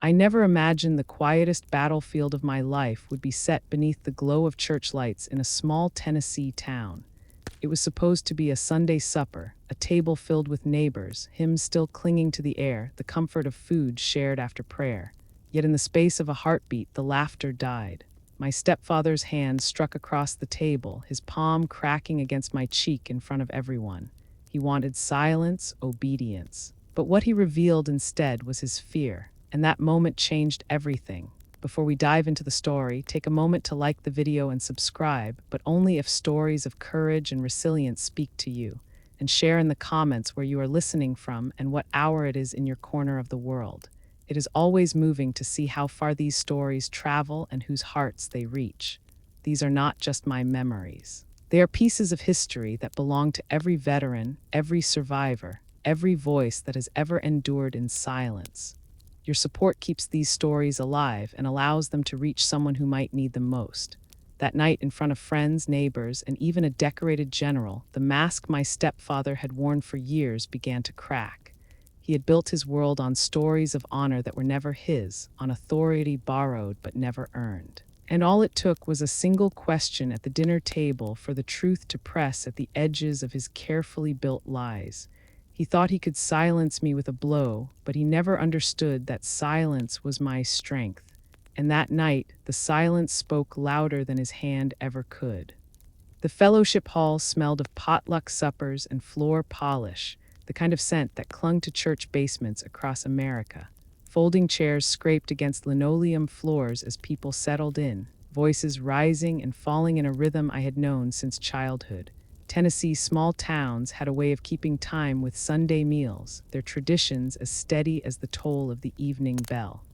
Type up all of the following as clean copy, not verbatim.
I never imagined the quietest battlefield of my life would be set beneath the glow of church lights in a small Tennessee town. It was supposed to be a Sunday supper, a table filled with neighbors, hymns still clinging to the air, the comfort of food shared after prayer. Yet in the space of a heartbeat, the laughter died. My stepfather's hand struck across the table, his palm cracking against my cheek in front of everyone. He wanted silence, obedience. But what he revealed instead was his fear, and that moment changed everything. Before we dive into the story, take a moment to like the video and subscribe, but only if stories of courage and resilience speak to you, and share in the comments where you are listening from and what hour it is in your corner of the world. It is always moving to see how far these stories travel and whose hearts they reach. These are not just my memories. They are pieces of history that belong to every veteran, every survivor, every voice that has ever endured in silence. Your support keeps these stories alive and allows them to reach someone who might need them most. That night, in front of friends, neighbors, and even a decorated general, the mask my stepfather had worn for years began to crack. He had built his world on stories of honor that were never his, on authority borrowed but never earned. And all it took was a single question at the dinner table for the truth to press at the edges of his carefully built lies. He thought he could silence me with a blow, but he never understood that silence was my strength. And that night, the silence spoke louder than his hand ever could. The fellowship hall smelled of potluck suppers and floor polish, the kind of scent that clung to church basements across America. Folding chairs scraped against linoleum floors as people settled in, voices rising and falling in a rhythm I had known since childhood. Tennessee's small towns had a way of keeping time with Sunday meals, their traditions as steady as the toll of the evening bell.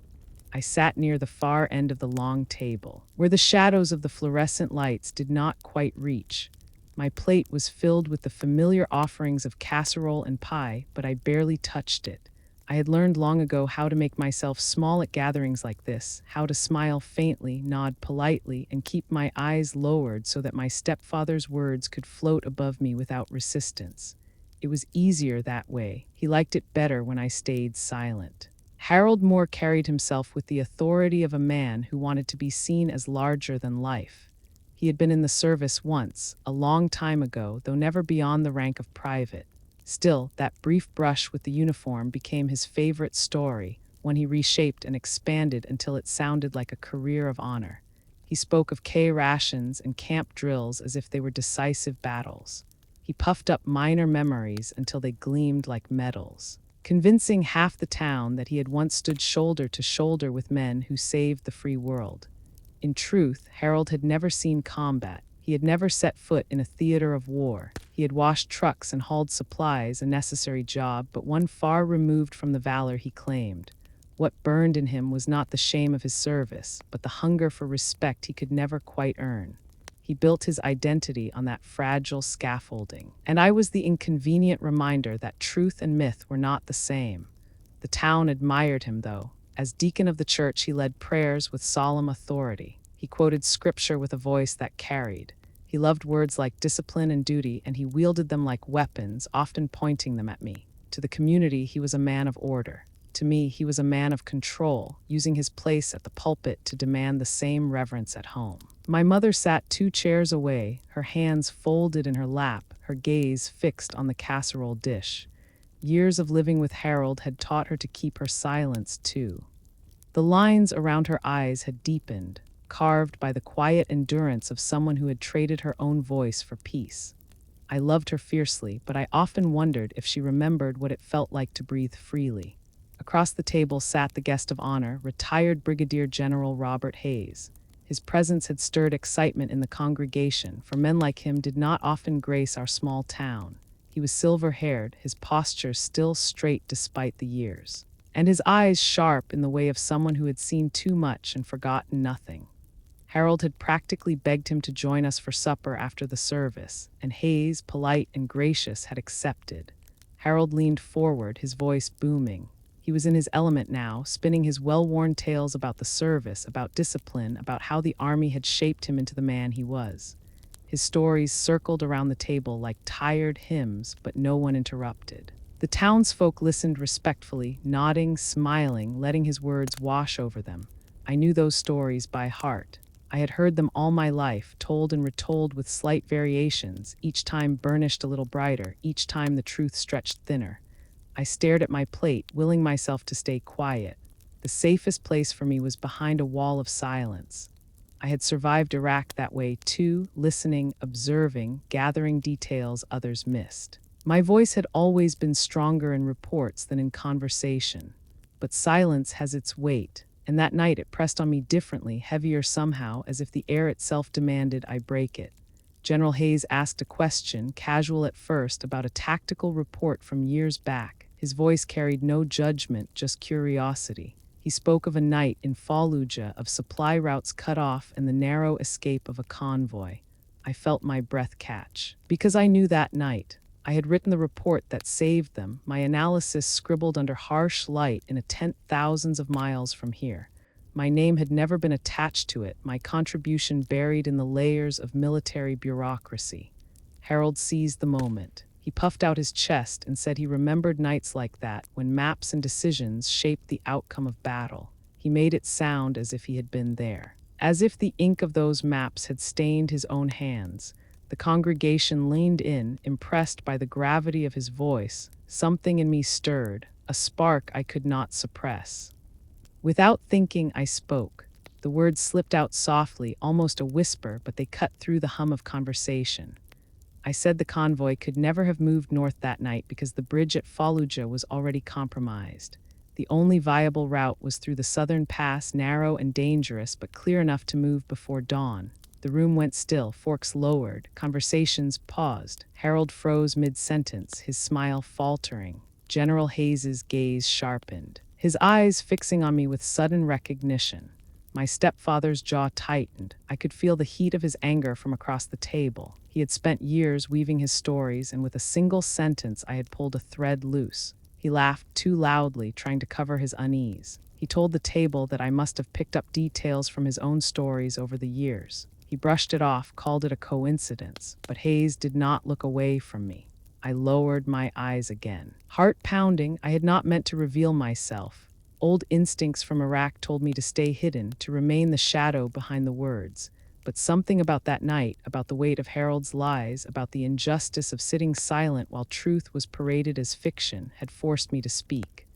I sat near the far end of the long table, where the shadows of the fluorescent lights did not quite reach. My plate was filled with the familiar offerings of casserole and pie, but I barely touched it. I had learned long ago how to make myself small at gatherings like this, how to smile faintly, nod politely, and keep my eyes lowered so that my stepfather's words could float above me without resistance. It was easier that way. He liked it better when I stayed silent. Harold Moore carried himself with the authority of a man who wanted to be seen as larger than life. He had been in the service once, a long time ago, though never beyond the rank of private. Still, that brief brush with the uniform became his favorite story, one he reshaped and expanded until it sounded like a career of honor. He spoke of K rations and camp drills as if they were decisive battles. He puffed up minor memories until they gleamed like medals, convincing half the town that he had once stood shoulder to shoulder with men who saved the free world. In truth, Harold had never seen combat. He had never set foot in a theater of war. He had washed trucks and hauled supplies, a necessary job, but one far removed from the valor he claimed. What burned in him was not the shame of his service, but the hunger for respect he could never quite earn. He built his identity on that fragile scaffolding, and I was the inconvenient reminder that truth and myth were not the same. The town admired him, though. As deacon of the church, he led prayers with solemn authority. He quoted scripture with a voice that carried. He loved words like discipline and duty, and he wielded them like weapons, often pointing them at me. To the community, he was a man of order. To me, he was a man of control, using his place at the pulpit to demand the same reverence at home. My mother sat 2 chairs away, her hands folded in her lap, her gaze fixed on the casserole dish. Years of living with Harold had taught her to keep her silence, too. The lines around her eyes had deepened, carved by the quiet endurance of someone who had traded her own voice for peace. I loved her fiercely, but I often wondered if she remembered what it felt like to breathe freely. Across the table sat the guest of honor, retired Brigadier General Robert Hayes. His presence had stirred excitement in the congregation, for men like him did not often grace our small town. He was silver-haired, his posture still straight despite the years, and his eyes sharp in the way of someone who had seen too much and forgotten nothing. Harold had practically begged him to join us for supper after the service, and Hayes, polite and gracious, had accepted. Harold leaned forward, his voice booming. He was in his element now, spinning his well-worn tales about the service, about discipline, about how the army had shaped him into the man he was. His stories circled around the table like tired hymns, but no one interrupted. The townsfolk listened respectfully, nodding, smiling, letting his words wash over them. I knew those stories by heart. I had heard them all my life, told and retold with slight variations, each time burnished a little brighter, each time the truth stretched thinner. I stared at my plate, willing myself to stay quiet. The safest place for me was behind a wall of silence. I had survived Iraq that way too, listening, observing, gathering details others missed. My voice had always been stronger in reports than in conversation. But silence has its weight, and that night it pressed on me differently, heavier somehow, as if the air itself demanded I break it. General Hayes asked a question, casual at first, about a tactical report from years back. His voice carried no judgment, just curiosity. He spoke of a night in Fallujah, of supply routes cut off and the narrow escape of a convoy. I felt my breath catch. Because I knew that night. I had written the report that saved them, my analysis scribbled under harsh light in a tent thousands of miles from here. My name had never been attached to it, my contribution buried in the layers of military bureaucracy. Harold seized the moment. He puffed out his chest and said he remembered nights like that when maps and decisions shaped the outcome of battle. He made it sound as if he had been there, as if the ink of those maps had stained his own hands. The congregation leaned in, impressed by the gravity of his voice. Something in me stirred, a spark I could not suppress. Without thinking, I spoke. The words slipped out softly, almost a whisper, but they cut through the hum of conversation. I said the convoy could never have moved north that night because the bridge at Fallujah was already compromised. The only viable route was through the southern pass, narrow and dangerous, but clear enough to move before dawn. The room went still, forks lowered, conversations paused. Harold froze mid-sentence, his smile faltering. General Hayes's gaze sharpened, his eyes fixing on me with sudden recognition. My stepfather's jaw tightened. I could feel the heat of his anger from across the table. He had spent years weaving his stories, and with a single sentence I had pulled a thread loose. He laughed too loudly, trying to cover his unease. He told the table that I must have picked up details from his own stories over the years. He brushed it off, called it a coincidence, but Hayes did not look away from me. I lowered my eyes again. Heart pounding, I had not meant to reveal myself. Old instincts from Iraq told me to stay hidden, to remain the shadow behind the words. But something about that night, about the weight of Harold's lies, about the injustice of sitting silent while truth was paraded as fiction, had forced me to speak.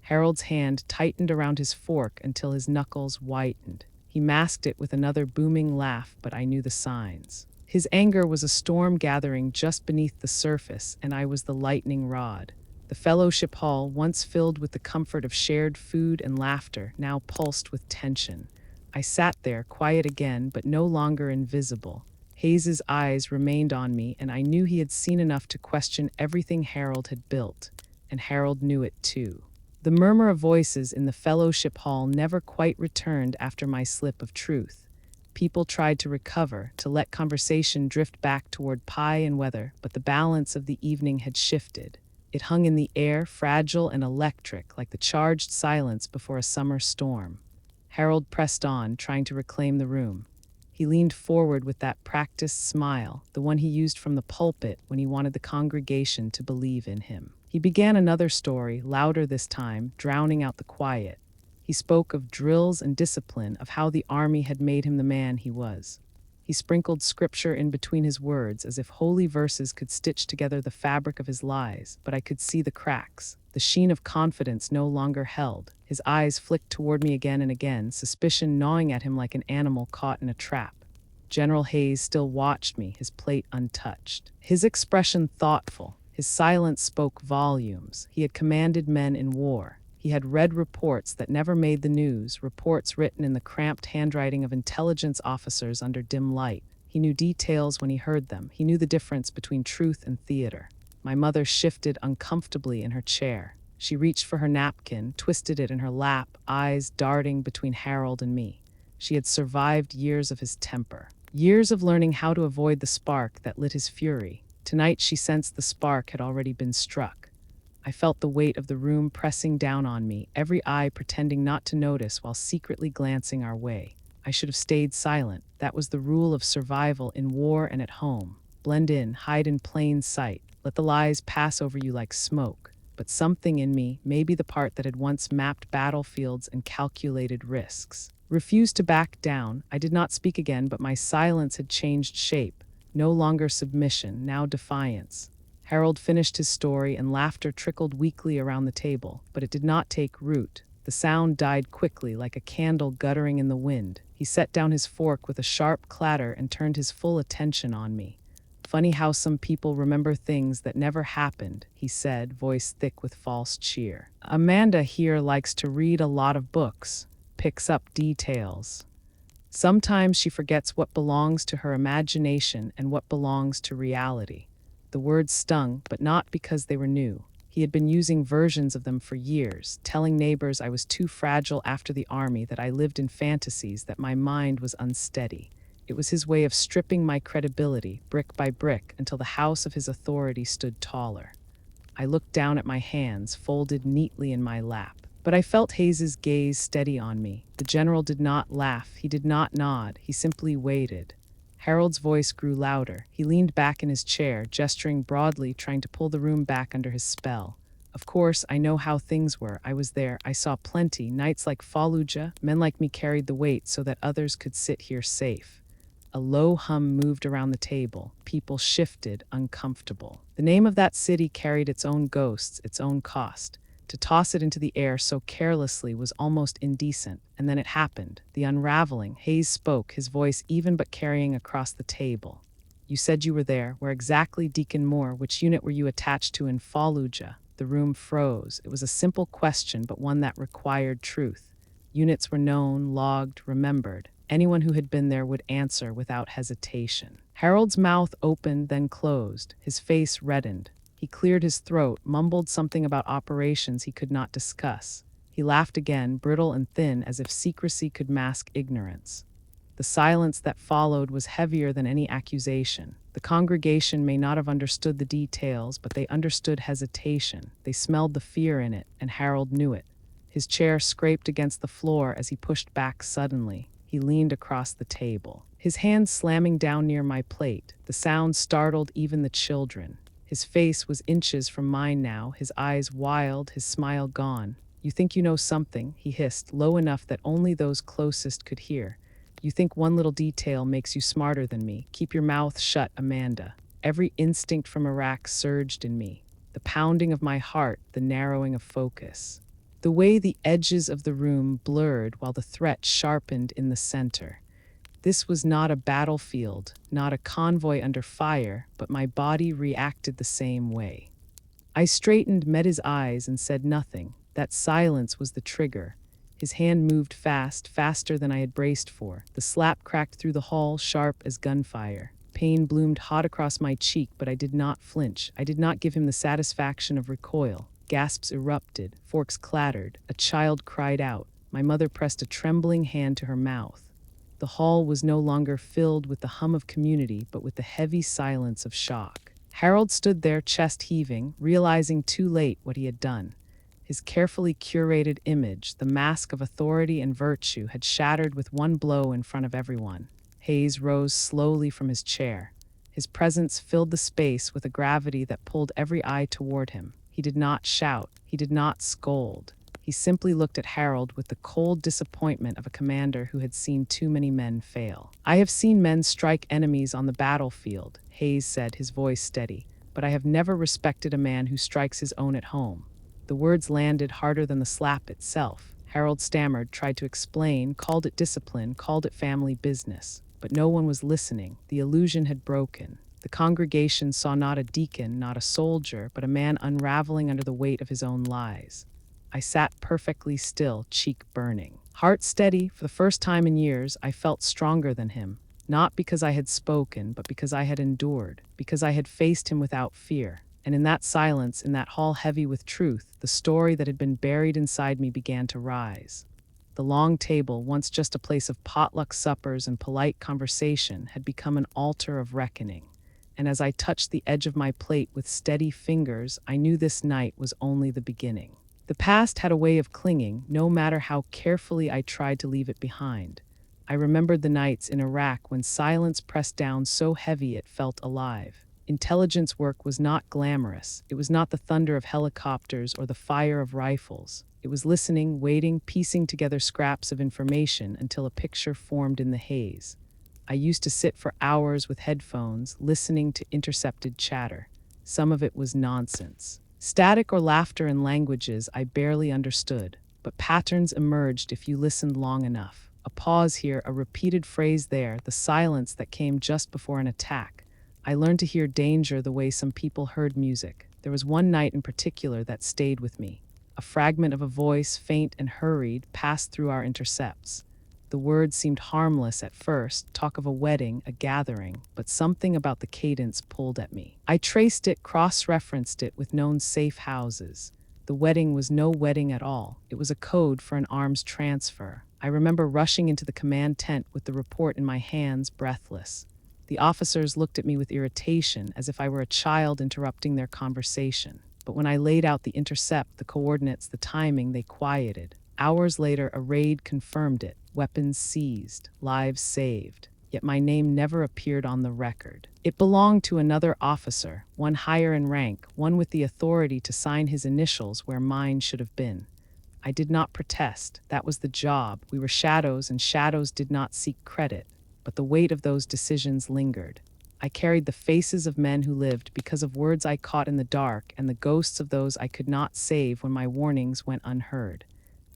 Harold's hand tightened around his fork until his knuckles whitened. He masked it with another booming laugh, but I knew the signs. His anger was a storm gathering just beneath the surface, and I was the lightning rod. The fellowship hall, once filled with the comfort of shared food and laughter, now pulsed with tension. I sat there, quiet again, but no longer invisible. Hayes's eyes remained on me, and I knew he had seen enough to question everything Harold had built, and Harold knew it too. The murmur of voices in the fellowship hall never quite returned after my slip of truth. People tried to recover, to let conversation drift back toward pie and weather, but the balance of the evening had shifted. It hung in the air, fragile and electric, like the charged silence before a summer storm. Harold pressed on, trying to reclaim the room. He leaned forward with that practiced smile, the one he used from the pulpit when he wanted the congregation to believe in him. He began another story, louder this time, drowning out the quiet. He spoke of drills and discipline, of how the army had made him the man he was. He sprinkled scripture in between his words, as if holy verses could stitch together the fabric of his lies, but I could see the cracks. The sheen of confidence no longer held. His eyes flicked toward me again and again, suspicion gnawing at him like an animal caught in a trap. General Hayes still watched me, his plate untouched. His expression thoughtful. His silence spoke volumes. He had commanded men in war. He had read reports that never made the news, reports written in the cramped handwriting of intelligence officers under dim light. He knew details when he heard them. He knew the difference between truth and theater. My mother shifted uncomfortably in her chair. She reached for her napkin, twisted it in her lap, eyes darting between Harold and me. She had survived years of his temper, years of learning how to avoid the spark that lit his fury. Tonight she sensed the spark had already been struck. I felt the weight of the room pressing down on me, every eye pretending not to notice while secretly glancing our way. I should have stayed silent. That was the rule of survival in war and at home. Blend in, hide in plain sight. Let the lies pass over you like smoke. but something in me, maybe the part that had once mapped battlefields and calculated risks, refused to back down. I did not speak again, but my silence had changed shape. No longer submission, now defiance. Harold finished his story and laughter trickled weakly around the table, but it did not take root. The sound died quickly, like a candle guttering in the wind. He set down his fork with a sharp clatter and turned his full attention on me. "Funny how some people remember things that never happened," he said, voice thick with false cheer. "Amanda here likes to read a lot of books, picks up details. Sometimes she forgets what belongs to her imagination and what belongs to reality." The words stung, but not because they were new. He had been using versions of them for years, telling neighbors I was too fragile after the army, that I lived in fantasies, that my mind was unsteady. It was his way of stripping my credibility, brick by brick, until the house of his authority stood taller. I looked down at my hands, folded neatly in my lap. But I felt Hayes's gaze steady on me. The general did not laugh, he did not nod, he simply waited. Harold's voice grew louder. He leaned back in his chair, gesturing broadly, trying to pull the room back under his spell. "Of course, I know how things were. I was there. I saw plenty. Nights like Fallujah, men like me carried the weight so that others could sit here safe." A low hum moved around the table. People shifted, uncomfortable. The name of that city carried its own ghosts, its own cost. To toss it into the air so carelessly was almost indecent. And then it happened. The unraveling. Hayes spoke, his voice even but carrying across the table. "You said you were there. Where exactly, Deacon Moore? Which unit were you attached to in Fallujah?" The room froze. It was a simple question, but one that required truth. Units were known, logged, remembered. Anyone who had been there would answer without hesitation. Harold's mouth opened, then closed. His face reddened. He cleared his throat, mumbled something about operations he could not discuss. He laughed again, brittle and thin, as if secrecy could mask ignorance. The silence that followed was heavier than any accusation. The congregation may not have understood the details, but they understood hesitation. They smelled the fear in it, and Harold knew it. His chair scraped against the floor as he pushed back suddenly. He leaned across the table, his hand slamming down near my plate. The sound startled even the children. His face was inches from mine now, his eyes wild, his smile gone. "You think you know something," he hissed, low enough that only those closest could hear. "You think one little detail makes you smarter than me. Keep your mouth shut, Amanda." Every instinct from Iraq surged in me. The pounding of my heart, the narrowing of focus. The way the edges of the room blurred while the threat sharpened in the center. This was not a battlefield, not a convoy under fire, but my body reacted the same way. I straightened, met his eyes, and said nothing. That silence was the trigger. His hand moved fast, faster than I had braced for. The slap cracked through the hall, sharp as gunfire. Pain bloomed hot across my cheek, but I did not flinch. I did not give him the satisfaction of recoil. Gasps erupted, forks clattered. A child cried out. My mother pressed a trembling hand to her mouth. The hall was no longer filled with the hum of community, but with the heavy silence of shock. Harold stood there, chest heaving, realizing too late what he had done. His carefully curated image, the mask of authority and virtue, had shattered with one blow in front of everyone. Hayes rose slowly from his chair. His presence filled the space with a gravity that pulled every eye toward him. He did not shout. He did not scold. He simply looked at Harold with the cold disappointment of a commander who had seen too many men fail. "I have seen men strike enemies on the battlefield," Hayes said, his voice steady, "but I have never respected a man who strikes his own at home." The words landed harder than the slap itself. Harold stammered, tried to explain, called it discipline, called it family business. But no one was listening. The illusion had broken. The congregation saw not a deacon, not a soldier, but a man unraveling under the weight of his own lies. I sat perfectly still, cheek burning. Heart steady, for the first time in years, I felt stronger than him. Not because I had spoken, but because I had endured, because I had faced him without fear. And in that silence, in that hall heavy with truth, the story that had been buried inside me began to rise. The long table, once just a place of potluck suppers and polite conversation, had become an altar of reckoning. And as I touched the edge of my plate with steady fingers, I knew this night was only the beginning. The past had a way of clinging, no matter how carefully I tried to leave it behind. I remembered the nights in Iraq when silence pressed down so heavy it felt alive. Intelligence work was not glamorous. It was not the thunder of helicopters or the fire of rifles. It was listening, waiting, piecing together scraps of information until a picture formed in the haze. I used to sit for hours with headphones, listening to intercepted chatter. Some of it was nonsense. Static or laughter in languages I barely understood, but patterns emerged if you listened long enough. A pause here, a repeated phrase there, the silence that came just before an attack. I learned to hear danger the way some people heard music. There was one night in particular that stayed with me. A fragment of a voice, faint and hurried, passed through our intercepts. The words seemed harmless at first, talk of a wedding, a gathering, but something about the cadence pulled at me. I traced it, cross-referenced it with known safe houses. The wedding was no wedding at all. It was a code for an arms transfer. I remember rushing into the command tent with the report in my hands, breathless. The officers looked at me with irritation, as if I were a child interrupting their conversation. But when I laid out the intercept, the coordinates, the timing, they quieted. Hours later, a raid confirmed it. Weapons seized, lives saved. Yet my name never appeared on the record. It belonged to another officer, one higher in rank, one with the authority to sign his initials where mine should have been. I did not protest. That was the job. We were shadows, and shadows did not seek credit. But the weight of those decisions lingered. I carried the faces of men who lived because of words I caught in the dark and the ghosts of those I could not save when my warnings went unheard.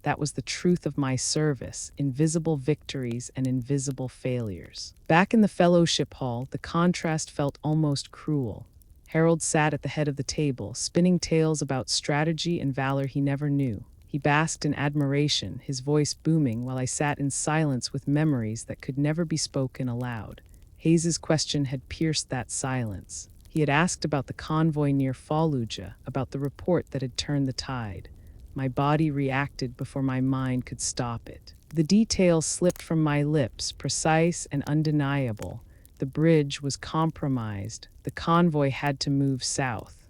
That was the truth of my service, invisible victories and invisible failures. Back in the fellowship hall, the contrast felt almost cruel. Harold sat at the head of the table, spinning tales about strategy and valor he never knew. He basked in admiration, his voice booming, while I sat in silence with memories that could never be spoken aloud. Hayes's question had pierced that silence. He had asked about the convoy near Fallujah, about the report that had turned the tide. My body reacted before my mind could stop it. The details slipped from my lips, precise and undeniable. The bridge was compromised. The convoy had to move south.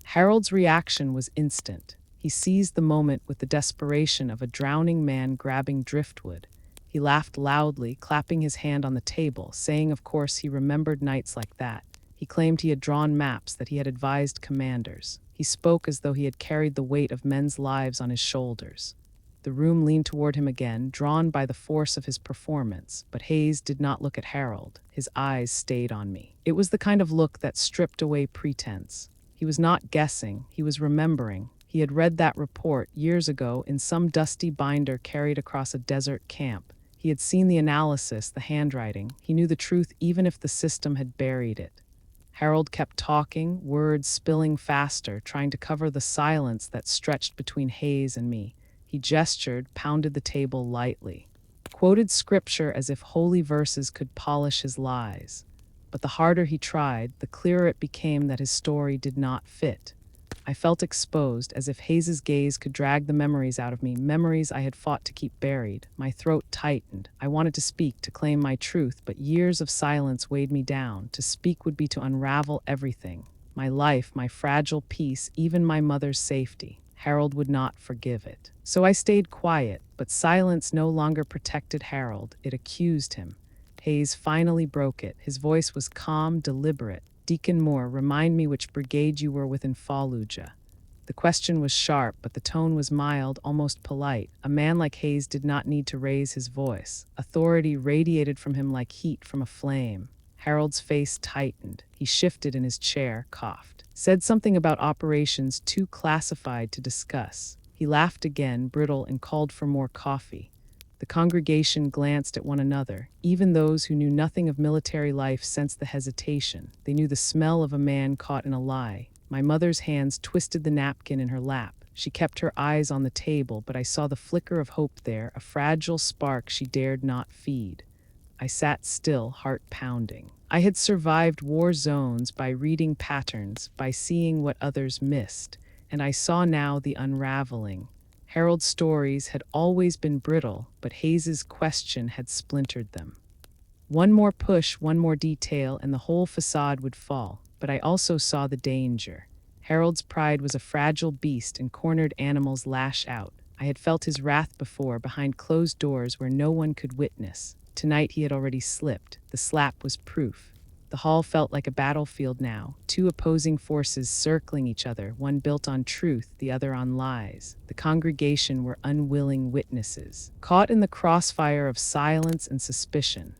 Harold's reaction was instant. He seized the moment with the desperation of a drowning man grabbing driftwood. He laughed loudly, clapping his hand on the table, saying of course he remembered nights like that. He claimed he had drawn maps, that he had advised commanders. He spoke as though he had carried the weight of men's lives on his shoulders. The room leaned toward him again, drawn by the force of his performance, but Hayes did not look at Harold. His eyes stayed on me. It was the kind of look that stripped away pretense. He was not guessing, he was remembering. He had read that report years ago in some dusty binder carried across a desert camp. He had seen the analysis, the handwriting. He knew the truth even if the system had buried it. Harold kept talking, words spilling faster, trying to cover the silence that stretched between Hayes and me. He gestured, pounded the table lightly, quoted scripture as if holy verses could polish his lies. But the harder he tried, the clearer it became that his story did not fit. I felt exposed, as if Hayes's gaze could drag the memories out of me, memories I had fought to keep buried. My throat tightened. I wanted to speak, to claim my truth, but years of silence weighed me down. To speak would be to unravel everything. My life, my fragile peace, even my mother's safety. Harold would not forgive it. So I stayed quiet, but silence no longer protected Harold. It accused him. Hayes finally broke it. His voice was calm, deliberate. "Deacon Moore, remind me which brigade you were with in Fallujah." The question was sharp, but the tone was mild, almost polite. A man like Hayes did not need to raise his voice. Authority radiated from him like heat from a flame. Harold's face tightened. He shifted in his chair, coughed. Said something about operations too classified to discuss. He laughed again, brittle, and called for more coffee. The congregation glanced at one another. Even those who knew nothing of military life sensed the hesitation. They knew the smell of a man caught in a lie. My mother's hands twisted the napkin in her lap. She kept her eyes on the table, but I saw the flicker of hope there, a fragile spark she dared not feed. I sat still, heart pounding. I had survived war zones by reading patterns, by seeing what others missed, and I saw now the unraveling. Harold's stories had always been brittle, but Hayes's question had splintered them. One more push, one more detail, and the whole facade would fall. But I also saw the danger. Harold's pride was a fragile beast, and cornered animals lash out. I had felt his wrath before, behind closed doors where no one could witness. Tonight he had already slipped. The slap was proof. The hall felt like a battlefield now, two opposing forces circling each other, one built on truth, the other on lies. The congregation were unwilling witnesses, caught in the crossfire of silence and suspicion.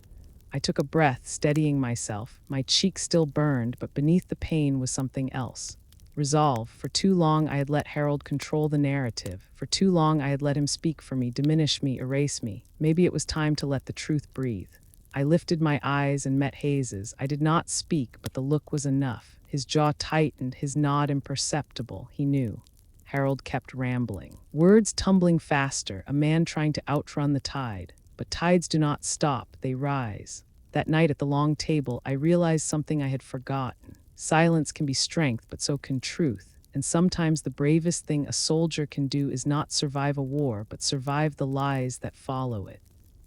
I took a breath, steadying myself. My cheek still burned, but beneath the pain was something else. Resolve. For too long I had let Harold control the narrative. For too long I had let him speak for me, diminish me, erase me. Maybe it was time to let the truth breathe. I lifted my eyes and met Hayes's. I did not speak, but the look was enough. His jaw tightened, his nod imperceptible. He knew. Harold kept rambling. Words tumbling faster, a man trying to outrun the tide. But tides do not stop, they rise. That night at the long table, I realized something I had forgotten. Silence can be strength, but so can truth. And sometimes the bravest thing a soldier can do is not survive a war, but survive the lies that follow it.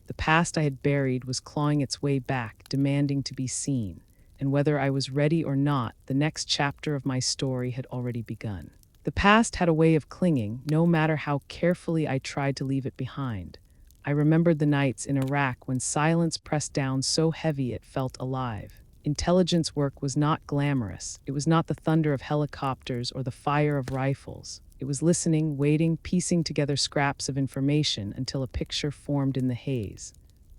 The past I had buried was clawing its way back, demanding to be seen. And whether I was ready or not, the next chapter of my story had already begun. The past had a way of clinging, no matter how carefully I tried to leave it behind. I remembered the nights in Iraq when silence pressed down so heavy it felt alive. Intelligence work was not glamorous. It was not the thunder of helicopters or the fire of rifles. It was listening, waiting, piecing together scraps of information until a picture formed in the haze.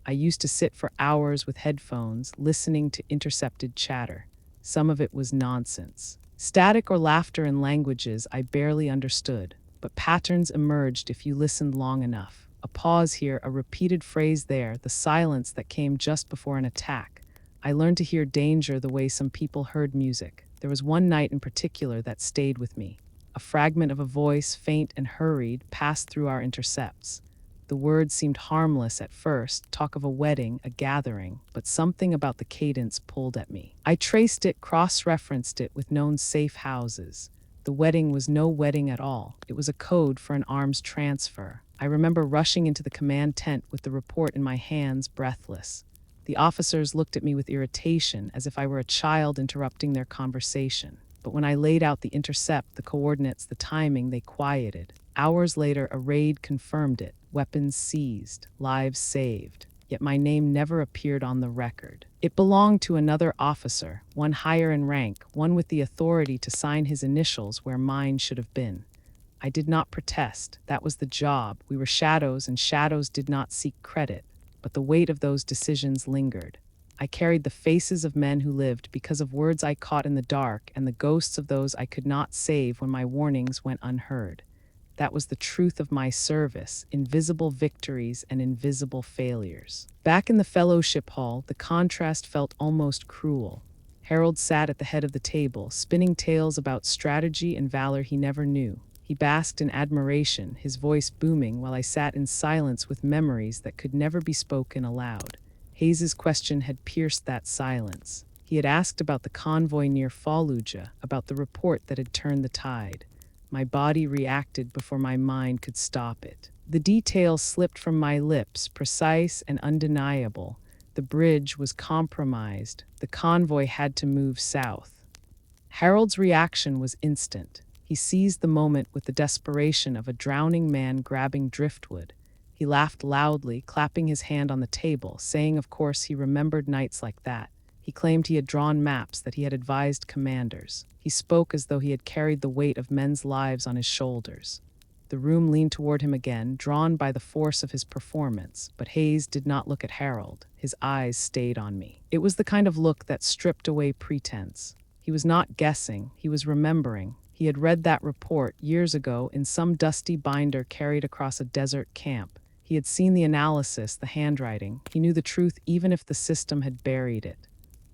I used to sit for hours with headphones, listening to intercepted chatter. Some of it was nonsense. Static or laughter in languages I barely understood, but patterns emerged if you listened long enough. A pause here, a repeated phrase there, the silence that came just before an attack. I learned to hear danger the way some people heard music. There was one night in particular that stayed with me. A fragment of a voice, faint and hurried, passed through our intercepts. The words seemed harmless at first, talk of a wedding, a gathering, but something about the cadence pulled at me. I traced it, cross-referenced it with known safe houses. The wedding was no wedding at all. It was a code for an arms transfer. I remember rushing into the command tent with the report in my hands, breathless. The officers looked at me with irritation, as if I were a child interrupting their conversation. But when I laid out the intercept, the coordinates, the timing, they quieted. Hours later, a raid confirmed it. Weapons seized, lives saved. Yet my name never appeared on the record. It belonged to another officer, one higher in rank, one with the authority to sign his initials where mine should have been. I did not protest. That was the job. We were shadows, and shadows did not seek credit. But the weight of those decisions lingered. I carried the faces of men who lived because of words I caught in the dark and the ghosts of those I could not save when my warnings went unheard. That was the truth of my service, invisible victories and invisible failures. Back in the fellowship hall, the contrast felt almost cruel. Harold sat at the head of the table, spinning tales about strategy and valor he never knew. He basked in admiration, his voice booming, while I sat in silence with memories that could never be spoken aloud. Hayes's question had pierced that silence. He had asked about the convoy near Fallujah, about the report that had turned the tide. My body reacted before my mind could stop it. The details slipped from my lips, precise and undeniable. The bridge was compromised. The convoy had to move south. Harold's reaction was instant. He seized the moment with the desperation of a drowning man grabbing driftwood. He laughed loudly, clapping his hand on the table, saying of course he remembered nights like that. He claimed he had drawn maps, that he had advised commanders. He spoke as though he had carried the weight of men's lives on his shoulders. The room leaned toward him again, drawn by the force of his performance, but Hayes did not look at Harold. His eyes stayed on me. It was the kind of look that stripped away pretense. He was not guessing, he was remembering. He had read that report years ago in some dusty binder carried across a desert camp. He had seen the analysis, the handwriting. He knew the truth even if the system had buried it.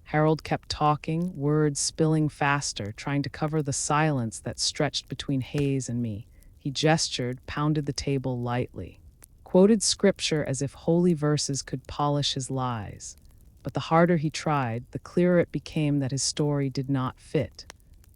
Harold kept talking, words spilling faster, trying to cover the silence that stretched between Hayes and me. He gestured, pounded the table lightly, quoted scripture as if holy verses could polish his lies. But the harder he tried, the clearer it became that his story did not fit.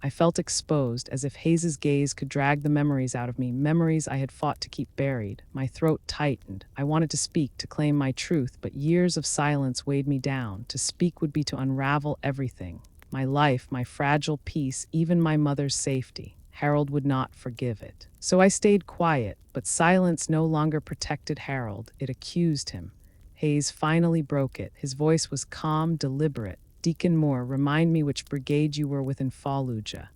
I felt exposed, as if Hayes's gaze could drag the memories out of me, memories I had fought to keep buried. My throat tightened. I wanted to speak, to claim my truth, but years of silence weighed me down. To speak would be to unravel everything. My life, my fragile peace, even my mother's safety. Harold would not forgive it. So I stayed quiet, but silence no longer protected Harold. It accused him. Hayes finally broke it. His voice was calm, deliberate. Deacon Moore, remind me which brigade you were with in Fallujah.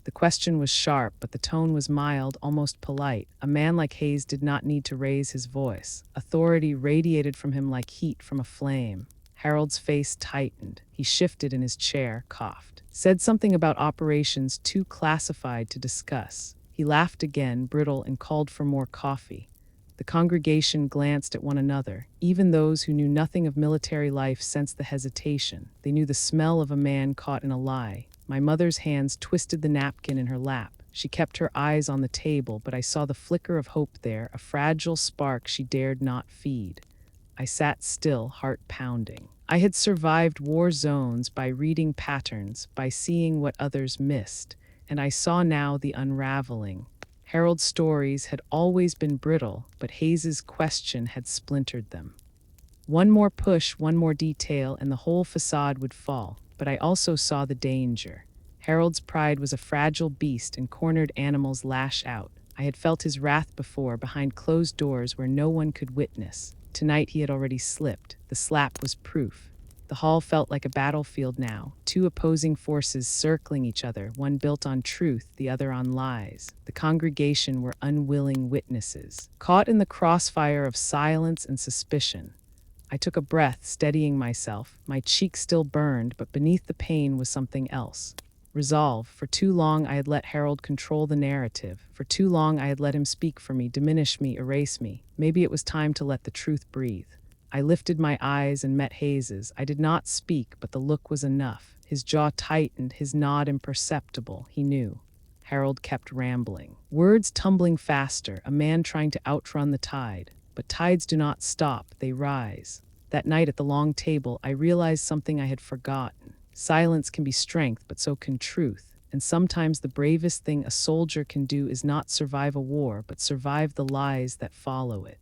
The question was sharp, but the tone was mild, almost polite. A man like Hayes did not need to raise his voice. Authority radiated from him like heat from a flame. Harold's face tightened. He shifted in his chair, coughed, said something about operations too classified to discuss. He laughed again, brittle, and called for more coffee. The congregation glanced at one another. Even those who knew nothing of military life sensed the hesitation. They knew the smell of a man caught in a lie. My mother's hands twisted the napkin in her lap. She kept her eyes on the table, but I saw the flicker of hope there, a fragile spark she dared not feed. I sat still, heart pounding. I had survived war zones by reading patterns, by seeing what others missed, and I saw now the unraveling. Harold's stories had always been brittle, but Hayes's question had splintered them. One more push, one more detail, and the whole facade would fall. But I also saw the danger. Harold's pride was a fragile beast, and cornered animals lash out. I had felt his wrath before, behind closed doors where no one could witness. Tonight he had already slipped. The slap was proof. The hall felt like a battlefield now, two opposing forces circling each other, one built on truth, the other on lies. The congregation were unwilling witnesses, caught in the crossfire of silence and suspicion. I took a breath, steadying myself. My cheek still burned, but beneath the pain was something else. Resolve. For too long I had let Harold control the narrative. For too long I had let him speak for me, diminish me, erase me. Maybe it was time to let the truth breathe. I lifted my eyes and met Hayes's. I did not speak, but the look was enough. His jaw tightened, his nod imperceptible. He knew. Harold kept rambling. Words tumbling faster, a man trying to outrun the tide. But tides do not stop, they rise. That night at the long table, I realized something I had forgotten. Silence can be strength, but so can truth. And sometimes the bravest thing a soldier can do is not survive a war, but survive the lies that follow it.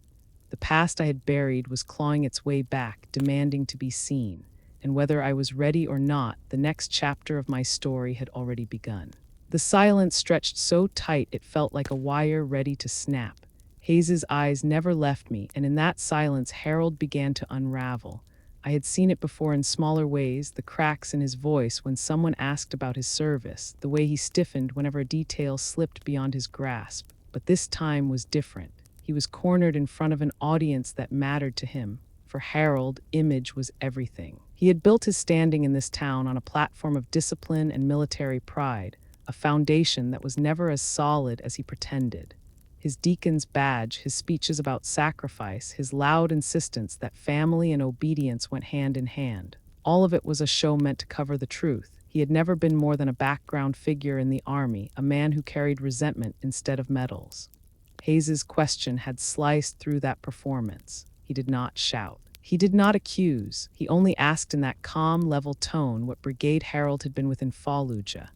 The past I had buried was clawing its way back, demanding to be seen. And whether I was ready or not, the next chapter of my story had already begun. The silence stretched so tight it felt like a wire ready to snap. Hayes's eyes never left me, and in that silence Harold began to unravel. I had seen it before in smaller ways, the cracks in his voice when someone asked about his service, the way he stiffened whenever a detail slipped beyond his grasp. But this time was different. He was cornered in front of an audience that mattered to him. For Harold, image was everything. He had built his standing in this town on a platform of discipline and military pride, a foundation that was never as solid as he pretended. His deacon's badge, his speeches about sacrifice, his loud insistence that family and obedience went hand in hand. All of it was a show meant to cover the truth. He had never been more than a background figure in the army, a man who carried resentment instead of medals. Hayes's question had sliced through that performance. He did not shout. He did not accuse. He only asked in that calm, level tone what brigade Harold had been with in Fallujah.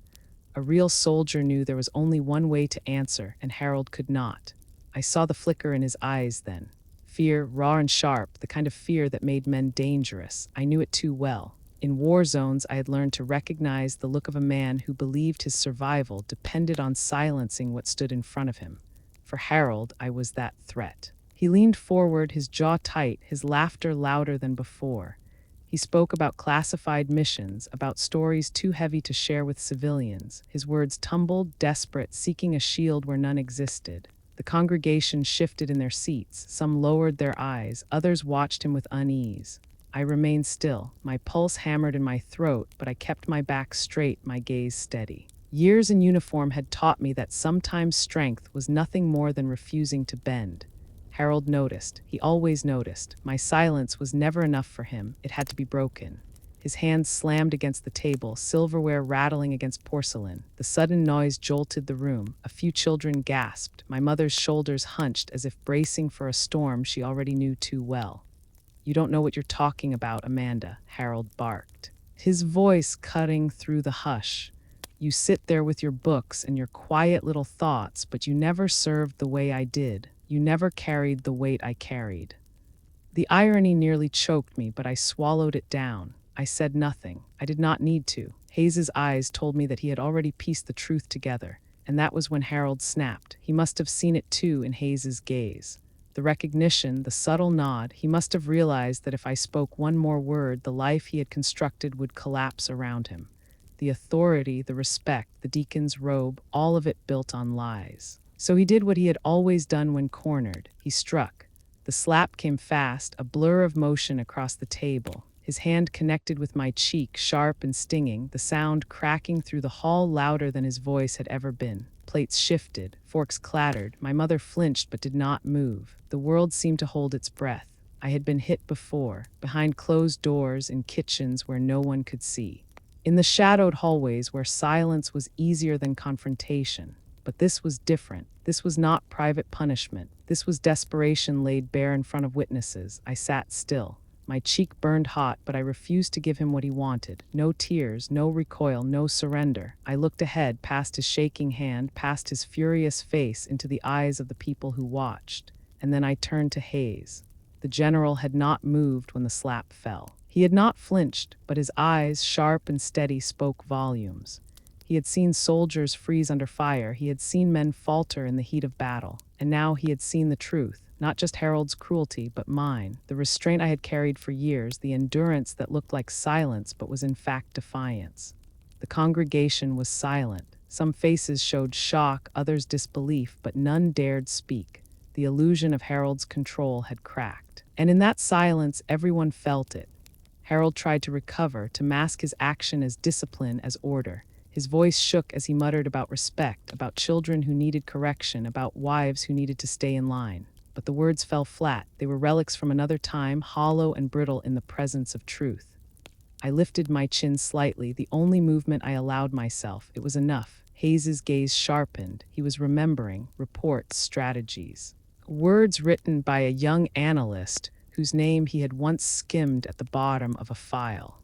A real soldier knew there was only one way to answer, and Harold could not. I saw the flicker in his eyes then. Fear, raw and sharp, the kind of fear that made men dangerous. I knew it too well. In war zones, I had learned to recognize the look of a man who believed his survival depended on silencing what stood in front of him. For Harold, I was that threat. He leaned forward, his jaw tight, his laughter louder than before. He spoke about classified missions, about stories too heavy to share with civilians. His words tumbled, desperate, seeking a shield where none existed. The congregation shifted in their seats. Some lowered their eyes, others watched him with unease. I remained still. My pulse hammered in my throat, but I kept my back straight, my gaze steady. Years in uniform had taught me that sometimes strength was nothing more than refusing to bend. Harold noticed. He always noticed. My silence was never enough for him. It had to be broken. His hands slammed against the table, silverware rattling against porcelain. The sudden noise jolted the room. A few children gasped. My mother's shoulders hunched as if bracing for a storm she already knew too well. "You don't know what you're talking about, Amanda," Harold barked, his voice cutting through the hush. "You sit there with your books and your quiet little thoughts, but you never served the way I did. You never carried the weight I carried." The irony nearly choked me, but I swallowed it down. I said nothing. I did not need to. Hayes's eyes told me that he had already pieced the truth together, and that was when Harold snapped. He must have seen it too in Hayes's gaze. The recognition, the subtle nod, he must have realized that if I spoke one more word, the life he had constructed would collapse around him. The authority, the respect, the deacon's robe, all of it built on lies. So he did what he had always done when cornered. He struck. The slap came fast, a blur of motion across the table. His hand connected with my cheek, sharp and stinging, the sound cracking through the hall louder than his voice had ever been. Plates shifted, forks clattered. My mother flinched but did not move. The world seemed to hold its breath. I had been hit before, behind closed doors, in kitchens where no one could see. In the shadowed hallways where silence was easier than confrontation. But this was different. This was not private punishment. This was desperation laid bare in front of witnesses. I sat still. My cheek burned hot, but I refused to give him what he wanted. No tears, no recoil, no surrender. I looked ahead, past his shaking hand, past his furious face, into the eyes of the people who watched. And then I turned to Hayes. The general had not moved when the slap fell. He had not flinched, but his eyes, sharp and steady, spoke volumes. He had seen soldiers freeze under fire. He had seen men falter in the heat of battle. And now he had seen the truth, not just Harold's cruelty, but mine, the restraint I had carried for years, the endurance that looked like silence but was in fact defiance. The congregation was silent. Some faces showed shock, others disbelief, but none dared speak. The illusion of Harold's control had cracked. And in that silence, everyone felt it. Harold tried to recover, to mask his action as discipline, as order. His voice shook as he muttered about respect, about children who needed correction, about wives who needed to stay in line. But the words fell flat. They were relics from another time, hollow and brittle in the presence of truth. I lifted my chin slightly, the only movement I allowed myself. It was enough. Hayes's gaze sharpened. He was remembering reports, strategies. Words written by a young analyst whose name he had once skimmed at the bottom of a file.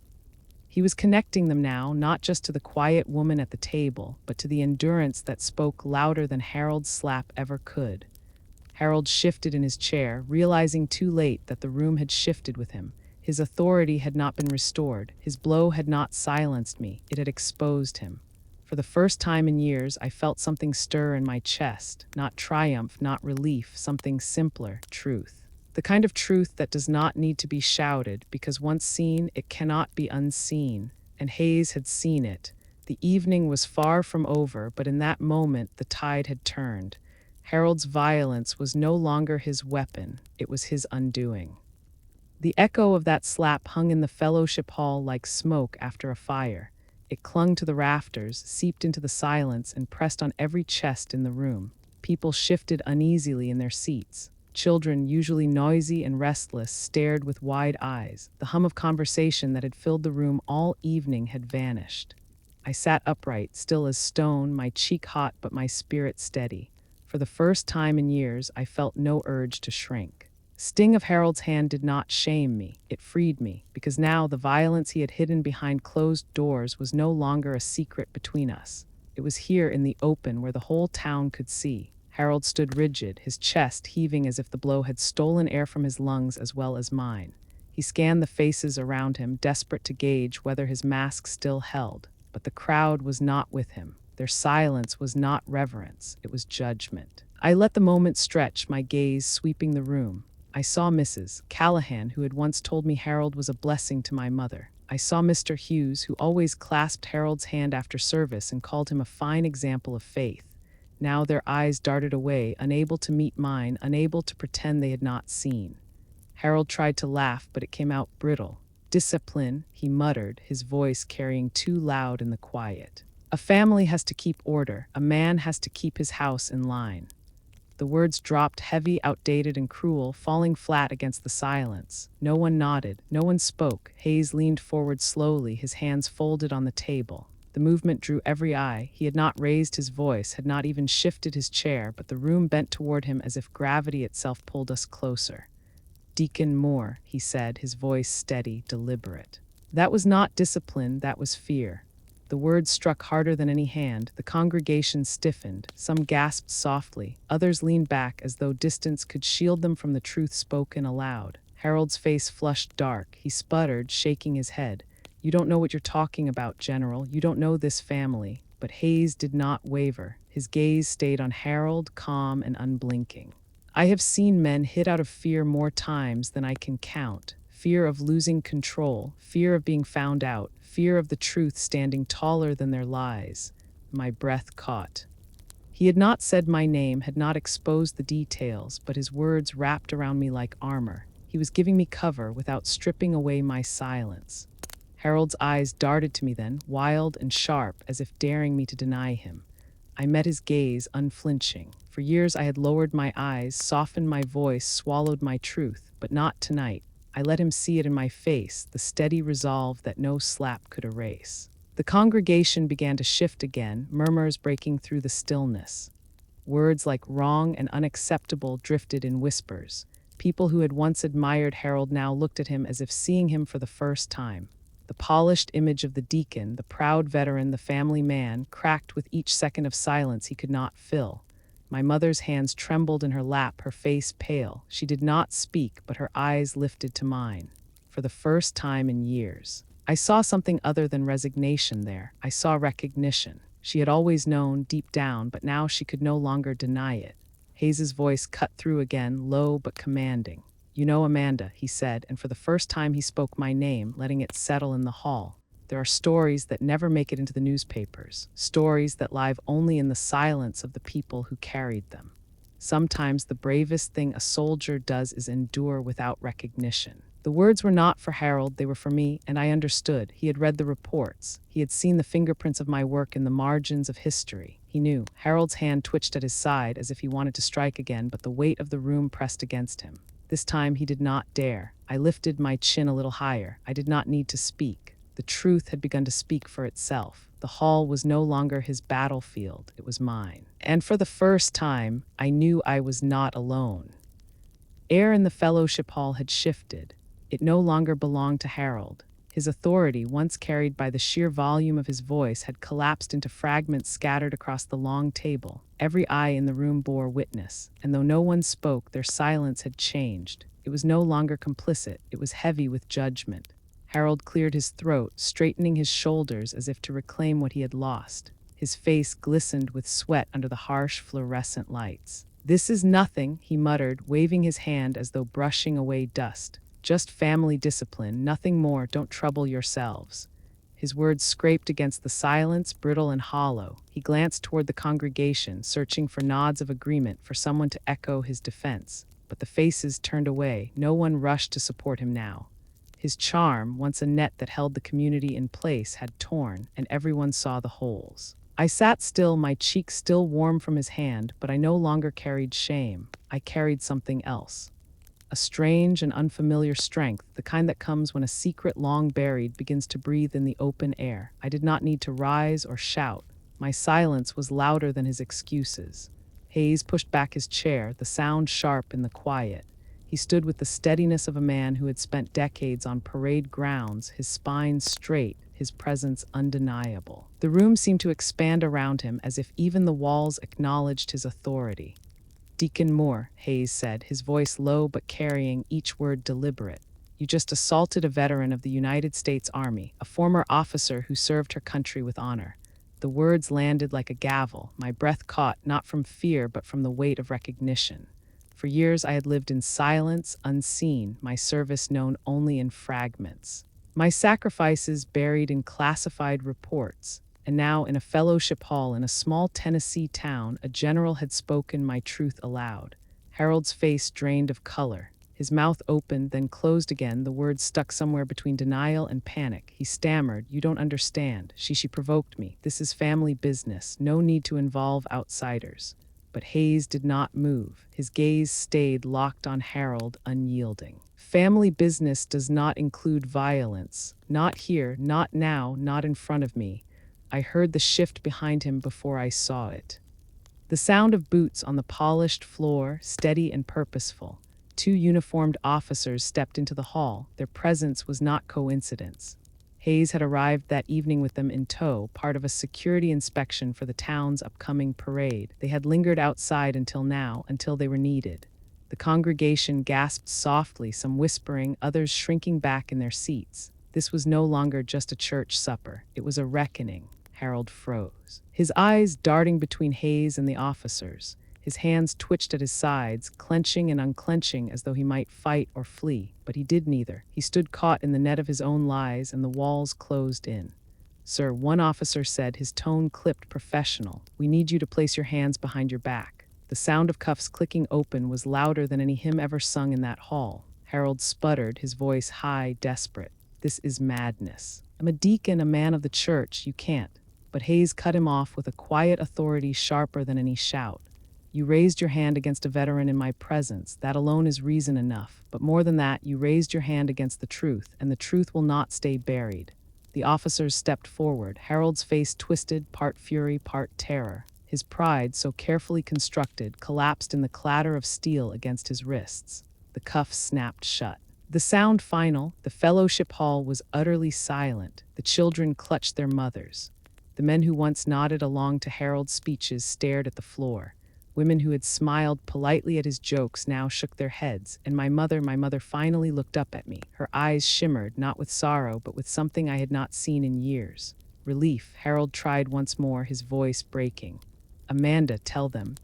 He was connecting them now, not just to the quiet woman at the table, but to the endurance that spoke louder than Harold's slap ever could. Harold shifted in his chair, realizing too late that the room had shifted with him. His authority had not been restored. His blow had not silenced me. It had exposed him. For the first time in years, I felt something stir in my chest. Not triumph, not relief, something simpler, truth. The kind of truth that does not need to be shouted, because once seen, it cannot be unseen. And Hayes had seen it. The evening was far from over, but in that moment, the tide had turned. Harold's violence was no longer his weapon. It was his undoing. The echo of that slap hung in the fellowship hall like smoke after a fire. It clung to the rafters, seeped into the silence, and pressed on every chest in the room. People shifted uneasily in their seats. Children, usually noisy and restless, stared with wide eyes. The hum of conversation that had filled the room all evening had vanished. I sat upright, still as stone, my cheek hot but my spirit steady. For the first time in years, I felt no urge to shrink. The sting of Harold's hand did not shame me. It freed me, because now the violence he had hidden behind closed doors was no longer a secret between us. It was here in the open where the whole town could see. Harold stood rigid, his chest heaving as if the blow had stolen air from his lungs as well as mine. He scanned the faces around him, desperate to gauge whether his mask still held. But the crowd was not with him. Their silence was not reverence, it was judgment. I let the moment stretch, my gaze sweeping the room. I saw Mrs. Callahan, who had once told me Harold was a blessing to my mother. I saw Mr. Hughes, who always clasped Harold's hand after service and called him a fine example of faith. Now their eyes darted away, unable to meet mine, unable to pretend they had not seen. Harold tried to laugh, but it came out brittle. Discipline, he muttered, his voice carrying too loud in the quiet. A family has to keep order. A man has to keep his house in line. The words dropped heavy, outdated, and cruel, falling flat against the silence. No one nodded. No one spoke. Hayes leaned forward slowly, his hands folded on the table. The movement drew every eye. He had not raised his voice, had not even shifted his chair, but the room bent toward him as if gravity itself pulled us closer. "Deacon Moore," he said, his voice steady, deliberate. That was not discipline, that was fear. The words struck harder than any hand. The congregation stiffened. Some gasped softly. Others leaned back as though distance could shield them from the truth spoken aloud. Harold's face flushed dark. He sputtered, shaking his head. "You don't know what you're talking about, General. You don't know this family." But Hayes did not waver. His gaze stayed on Harold, calm and unblinking. I have seen men hit out of fear more times than I can count. Fear of losing control, fear of being found out, fear of the truth standing taller than their lies. My breath caught. He had not said my name, had not exposed the details, but his words wrapped around me like armor. He was giving me cover without stripping away my silence. Harold's eyes darted to me then, wild and sharp, as if daring me to deny him. I met his gaze, unflinching. For years I had lowered my eyes, softened my voice, swallowed my truth, but not tonight. I let him see it in my face, the steady resolve that no slap could erase. The congregation began to shift again, murmurs breaking through the stillness. Words like wrong and unacceptable drifted in whispers. People who had once admired Harold now looked at him as if seeing him for the first time. The polished image of the deacon, the proud veteran, the family man, cracked with each second of silence he could not fill. My mother's hands trembled in her lap, her face pale. She did not speak, but her eyes lifted to mine. For the first time in years, I saw something other than resignation there. I saw recognition. She had always known deep down, but now she could no longer deny it. Hayes's voice cut through again, low but commanding. "You know, Amanda," he said, and for the first time he spoke my name, letting it settle in the hall. "There are stories that never make it into the newspapers, stories that live only in the silence of the people who carried them. Sometimes the bravest thing a soldier does is endure without recognition." The words were not for Harold, they were for me, and I understood. He had read the reports. He had seen the fingerprints of my work in the margins of history. He knew. Harold's hand twitched at his side as if he wanted to strike again, but the weight of the room pressed against him. This time he did not dare. I lifted my chin a little higher. I did not need to speak. The truth had begun to speak for itself. The hall was no longer his battlefield, it was mine. And for the first time, I knew I was not alone. Air in the fellowship hall had shifted. It no longer belonged to Harold. His authority, once carried by the sheer volume of his voice, had collapsed into fragments scattered across the long table. Every eye in the room bore witness, and though no one spoke, their silence had changed. It was no longer complicit, it was heavy with judgment. Harold cleared his throat, straightening his shoulders as if to reclaim what he had lost. His face glistened with sweat under the harsh fluorescent lights. "This is nothing," he muttered, waving his hand as though brushing away dust. "Just family discipline, nothing more, don't trouble yourselves." His words scraped against the silence, brittle and hollow. He glanced toward the congregation, searching for nods of agreement, for someone to echo his defense. But the faces turned away. No one rushed to support him now. His charm, once a net that held the community in place, had torn, and everyone saw the holes. I sat still, my cheek still warm from his hand, but I no longer carried shame. I carried something else. A strange and unfamiliar strength, the kind that comes when a secret long buried begins to breathe in the open air. I did not need to rise or shout. My silence was louder than his excuses. Hayes pushed back his chair, the sound sharp in the quiet. He stood with the steadiness of a man who had spent decades on parade grounds, his spine straight, his presence undeniable. The room seemed to expand around him as if even the walls acknowledged his authority. "Deacon Moore," Hayes said, his voice low but carrying each word deliberate. "You just assaulted a veteran of the United States Army, a former officer who served her country with honor." The words landed like a gavel, my breath caught, not from fear but from the weight of recognition. For years I had lived in silence, unseen, my service known only in fragments. My sacrifices buried in classified reports. And now, in a fellowship hall in a small Tennessee town, a general had spoken my truth aloud. Harold's face drained of color. His mouth opened, then closed again, the words stuck somewhere between denial and panic. He stammered, "You don't understand. She provoked me. This is family business. No need to involve outsiders." But Hayes did not move. His gaze stayed locked on Harold, unyielding. "Family business does not include violence. Not here, not now, not in front of me." I heard the shift behind him before I saw it. The sound of boots on the polished floor, steady and purposeful. 2 uniformed officers stepped into the hall. Their presence was not coincidence. Hayes had arrived that evening with them in tow, part of a security inspection for the town's upcoming parade. They had lingered outside until now, until they were needed. The congregation gasped softly, some whispering, others shrinking back in their seats. This was no longer just a church supper. It was a reckoning. Harold froze, his eyes darting between Hayes and the officers. His hands twitched at his sides, clenching and unclenching as though he might fight or flee, but he did neither. He stood caught in the net of his own lies, and the walls closed in. "Sir," one officer said, his tone clipped professional, "we need you to place your hands behind your back." The sound of cuffs clicking open was louder than any hymn ever sung in that hall. Harold sputtered, his voice high, desperate. "This is madness. I'm a deacon, a man of the church. You can't." But Hayes cut him off with a quiet authority sharper than any shout. "You raised your hand against a veteran in my presence. That alone is reason enough. But more than that, you raised your hand against the truth, and the truth will not stay buried." The officers stepped forward, Harold's face twisted, part fury, part terror. His pride, so carefully constructed, collapsed in the clatter of steel against his wrists. The cuffs snapped shut. The sound final, the fellowship hall was utterly silent. The children clutched their mothers. The men who once nodded along to Harold's speeches stared at the floor. Women who had smiled politely at his jokes now shook their heads, and my mother finally looked up at me. Her eyes shimmered, not with sorrow, but with something I had not seen in years. Relief. Harold tried once more, his voice breaking. "Amanda, tell them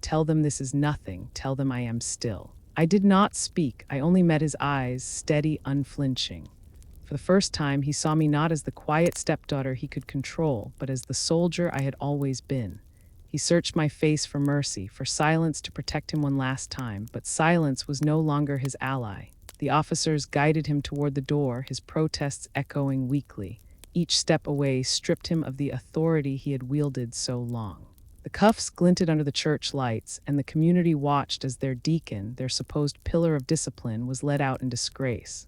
this is nothing. Tell them I am still." I did not speak. I only met his eyes, steady, unflinching. For the first time, he saw me not as the quiet stepdaughter he could control, but as the soldier I had always been. He searched my face for mercy, for silence to protect him one last time, but silence was no longer his ally. The officers guided him toward the door, his protests echoing weakly. Each step away stripped him of the authority he had wielded so long. The cuffs glinted under the church lights, and the community watched as their deacon, their supposed pillar of discipline, was led out in disgrace.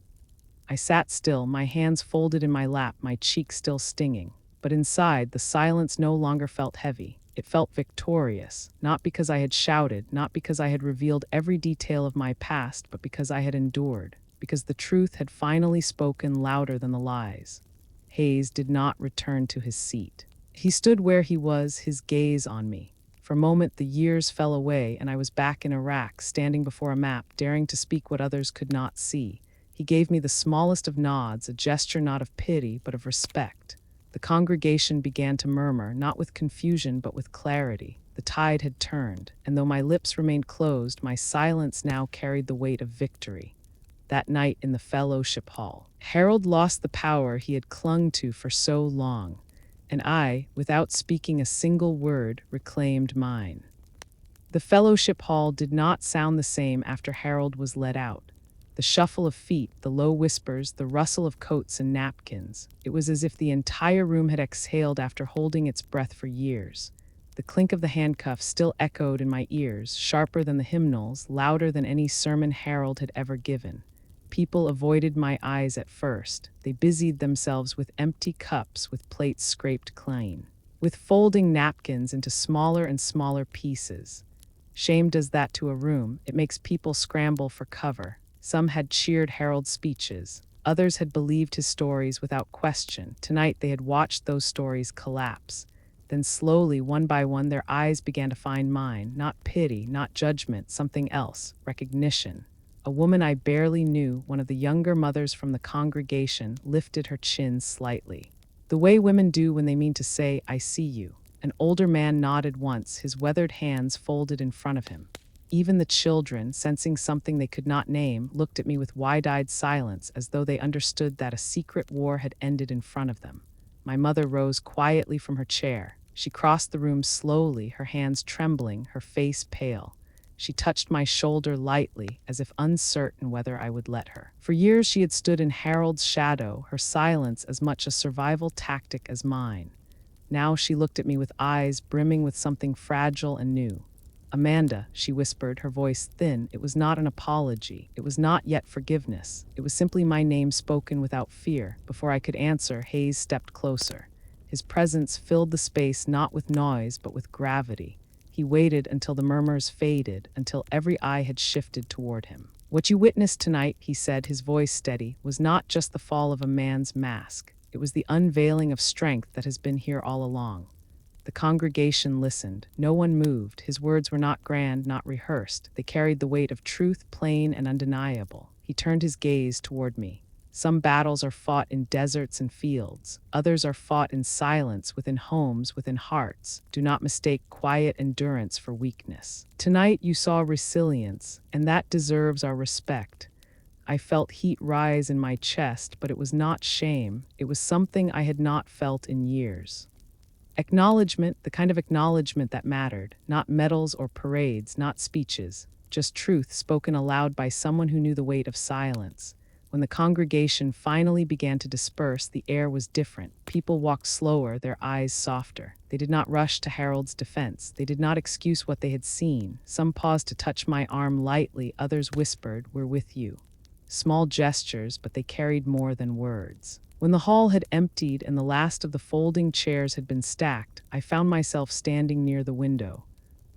I sat still, my hands folded in my lap, my cheeks still stinging. But inside, the silence no longer felt heavy. It felt victorious, not because I had shouted, not because I had revealed every detail of my past, but because I had endured, because the truth had finally spoken louder than the lies. Hayes did not return to his seat. He stood where he was, his gaze on me. For a moment, the years fell away, and I was back in Iraq, standing before a map, daring to speak what others could not see. He gave me the smallest of nods, a gesture not of pity, but of respect. The congregation began to murmur, not with confusion, but with clarity. The tide had turned, and though my lips remained closed, my silence now carried the weight of victory. That night in the fellowship hall, Harold lost the power he had clung to for so long, and I, without speaking a single word, reclaimed mine. The fellowship hall did not sound the same after Harold was led out. The shuffle of feet, the low whispers, the rustle of coats and napkins. It was as if the entire room had exhaled after holding its breath for years. The clink of the handcuffs still echoed in my ears, sharper than the hymnals, louder than any sermon Harold had ever given. People avoided my eyes at first. They busied themselves with empty cups, with plates scraped clean, with folding napkins into smaller and smaller pieces. Shame does that to a room. It makes people scramble for cover. Some had cheered Harold's speeches. Others had believed his stories without question. Tonight they had watched those stories collapse. Then slowly, one by one, their eyes began to find mine. Not pity, not judgment, something else. Recognition. A woman I barely knew, one of the younger mothers from the congregation, lifted her chin slightly. The way women do when they mean to say, "I see you." An older man nodded once, his weathered hands folded in front of him. Even the children, sensing something they could not name, looked at me with wide-eyed silence, as though they understood that a secret war had ended in front of them. My mother rose quietly from her chair. She crossed the room slowly, her hands trembling, her face pale. She touched my shoulder lightly, as if uncertain whether I would let her. For years she had stood in Harold's shadow, her silence as much a survival tactic as mine. Now she looked at me with eyes brimming with something fragile and new. "Amanda," she whispered, her voice thin. It was not an apology. It was not yet forgiveness. It was simply my name spoken without fear. Before I could answer, Hayes stepped closer. His presence filled the space not with noise, but with gravity. He waited until the murmurs faded, until every eye had shifted toward him. "What you witnessed tonight," he said, his voice steady, "was not just the fall of a man's mask. It was the unveiling of strength that has been here all along." The congregation listened. No one moved. His words were not grand, not rehearsed. They carried the weight of truth, plain and undeniable. He turned his gaze toward me. Some battles are fought in deserts and fields. Others are fought in silence, within homes, within hearts. Do not mistake quiet endurance for weakness. Tonight you saw resilience, and that deserves our respect. I felt heat rise in my chest, but it was not shame. It was something I had not felt in years. Acknowledgement, the kind of acknowledgement that mattered, not medals or parades, not speeches, just truth spoken aloud by someone who knew the weight of silence. When the congregation finally began to disperse, the air was different. People walked slower, their eyes softer. They did not rush to Harold's defense. They did not excuse what they had seen. Some paused to touch my arm lightly, others whispered, "We're with you." Small gestures, but they carried more than words. When the hall had emptied and the last of the folding chairs had been stacked, I found myself standing near the window.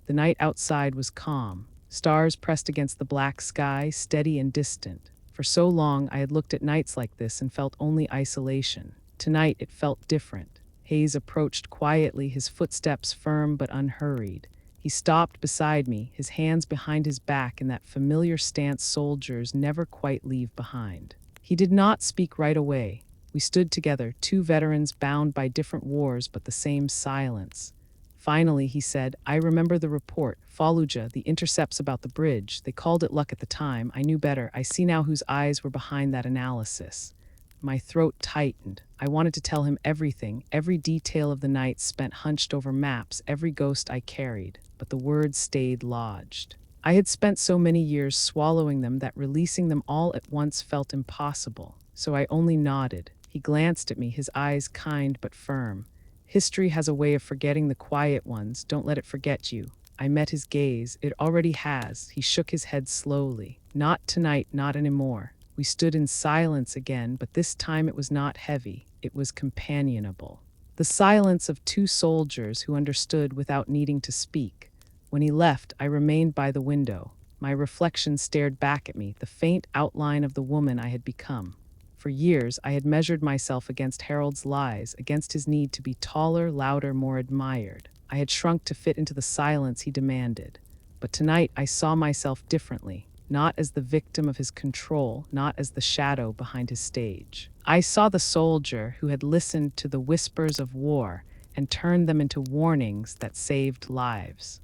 The night outside was calm. Stars pressed against the black sky, steady and distant. For so long, I had looked at nights like this and felt only isolation. Tonight, it felt different. Hayes approached quietly, his footsteps firm but unhurried. He stopped beside me, his hands behind his back in that familiar stance soldiers never quite leave behind. He did not speak right away. We stood together, two veterans bound by different wars but the same silence. Finally, he said, "I remember the report, Fallujah, the intercepts about the bridge. They called it luck at the time. I knew better. I see now whose eyes were behind that analysis." My throat tightened. I wanted to tell him everything, every detail of the night spent hunched over maps, every ghost I carried, but the words stayed lodged. I had spent so many years swallowing them that releasing them all at once felt impossible, so I only nodded. He glanced at me, his eyes kind but firm. "History has a way of forgetting the quiet ones. Don't let it forget you." I met his gaze. "It already has." He shook his head slowly. "Not tonight, not anymore." We stood in silence again, but this time it was not heavy. It was companionable. The silence of two soldiers who understood without needing to speak. When he left, I remained by the window. My reflection stared back at me, the faint outline of the woman I had become. For years, I had measured myself against Harold's lies, against his need to be taller, louder, more admired. I had shrunk to fit into the silence he demanded. But tonight, I saw myself differently. Not as the victim of his control, not as the shadow behind his stage. I saw the soldier who had listened to the whispers of war and turned them into warnings that saved lives.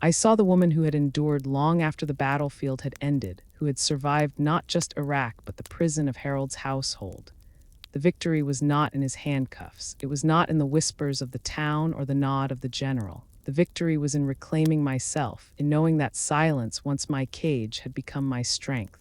I saw the woman who had endured long after the battlefield had ended, who had survived not just Iraq but the prison of Harold's household. The victory was not in his handcuffs. It was not in the whispers of the town or the nod of the general. The victory was in reclaiming myself, in knowing that silence, once my cage, had become my strength.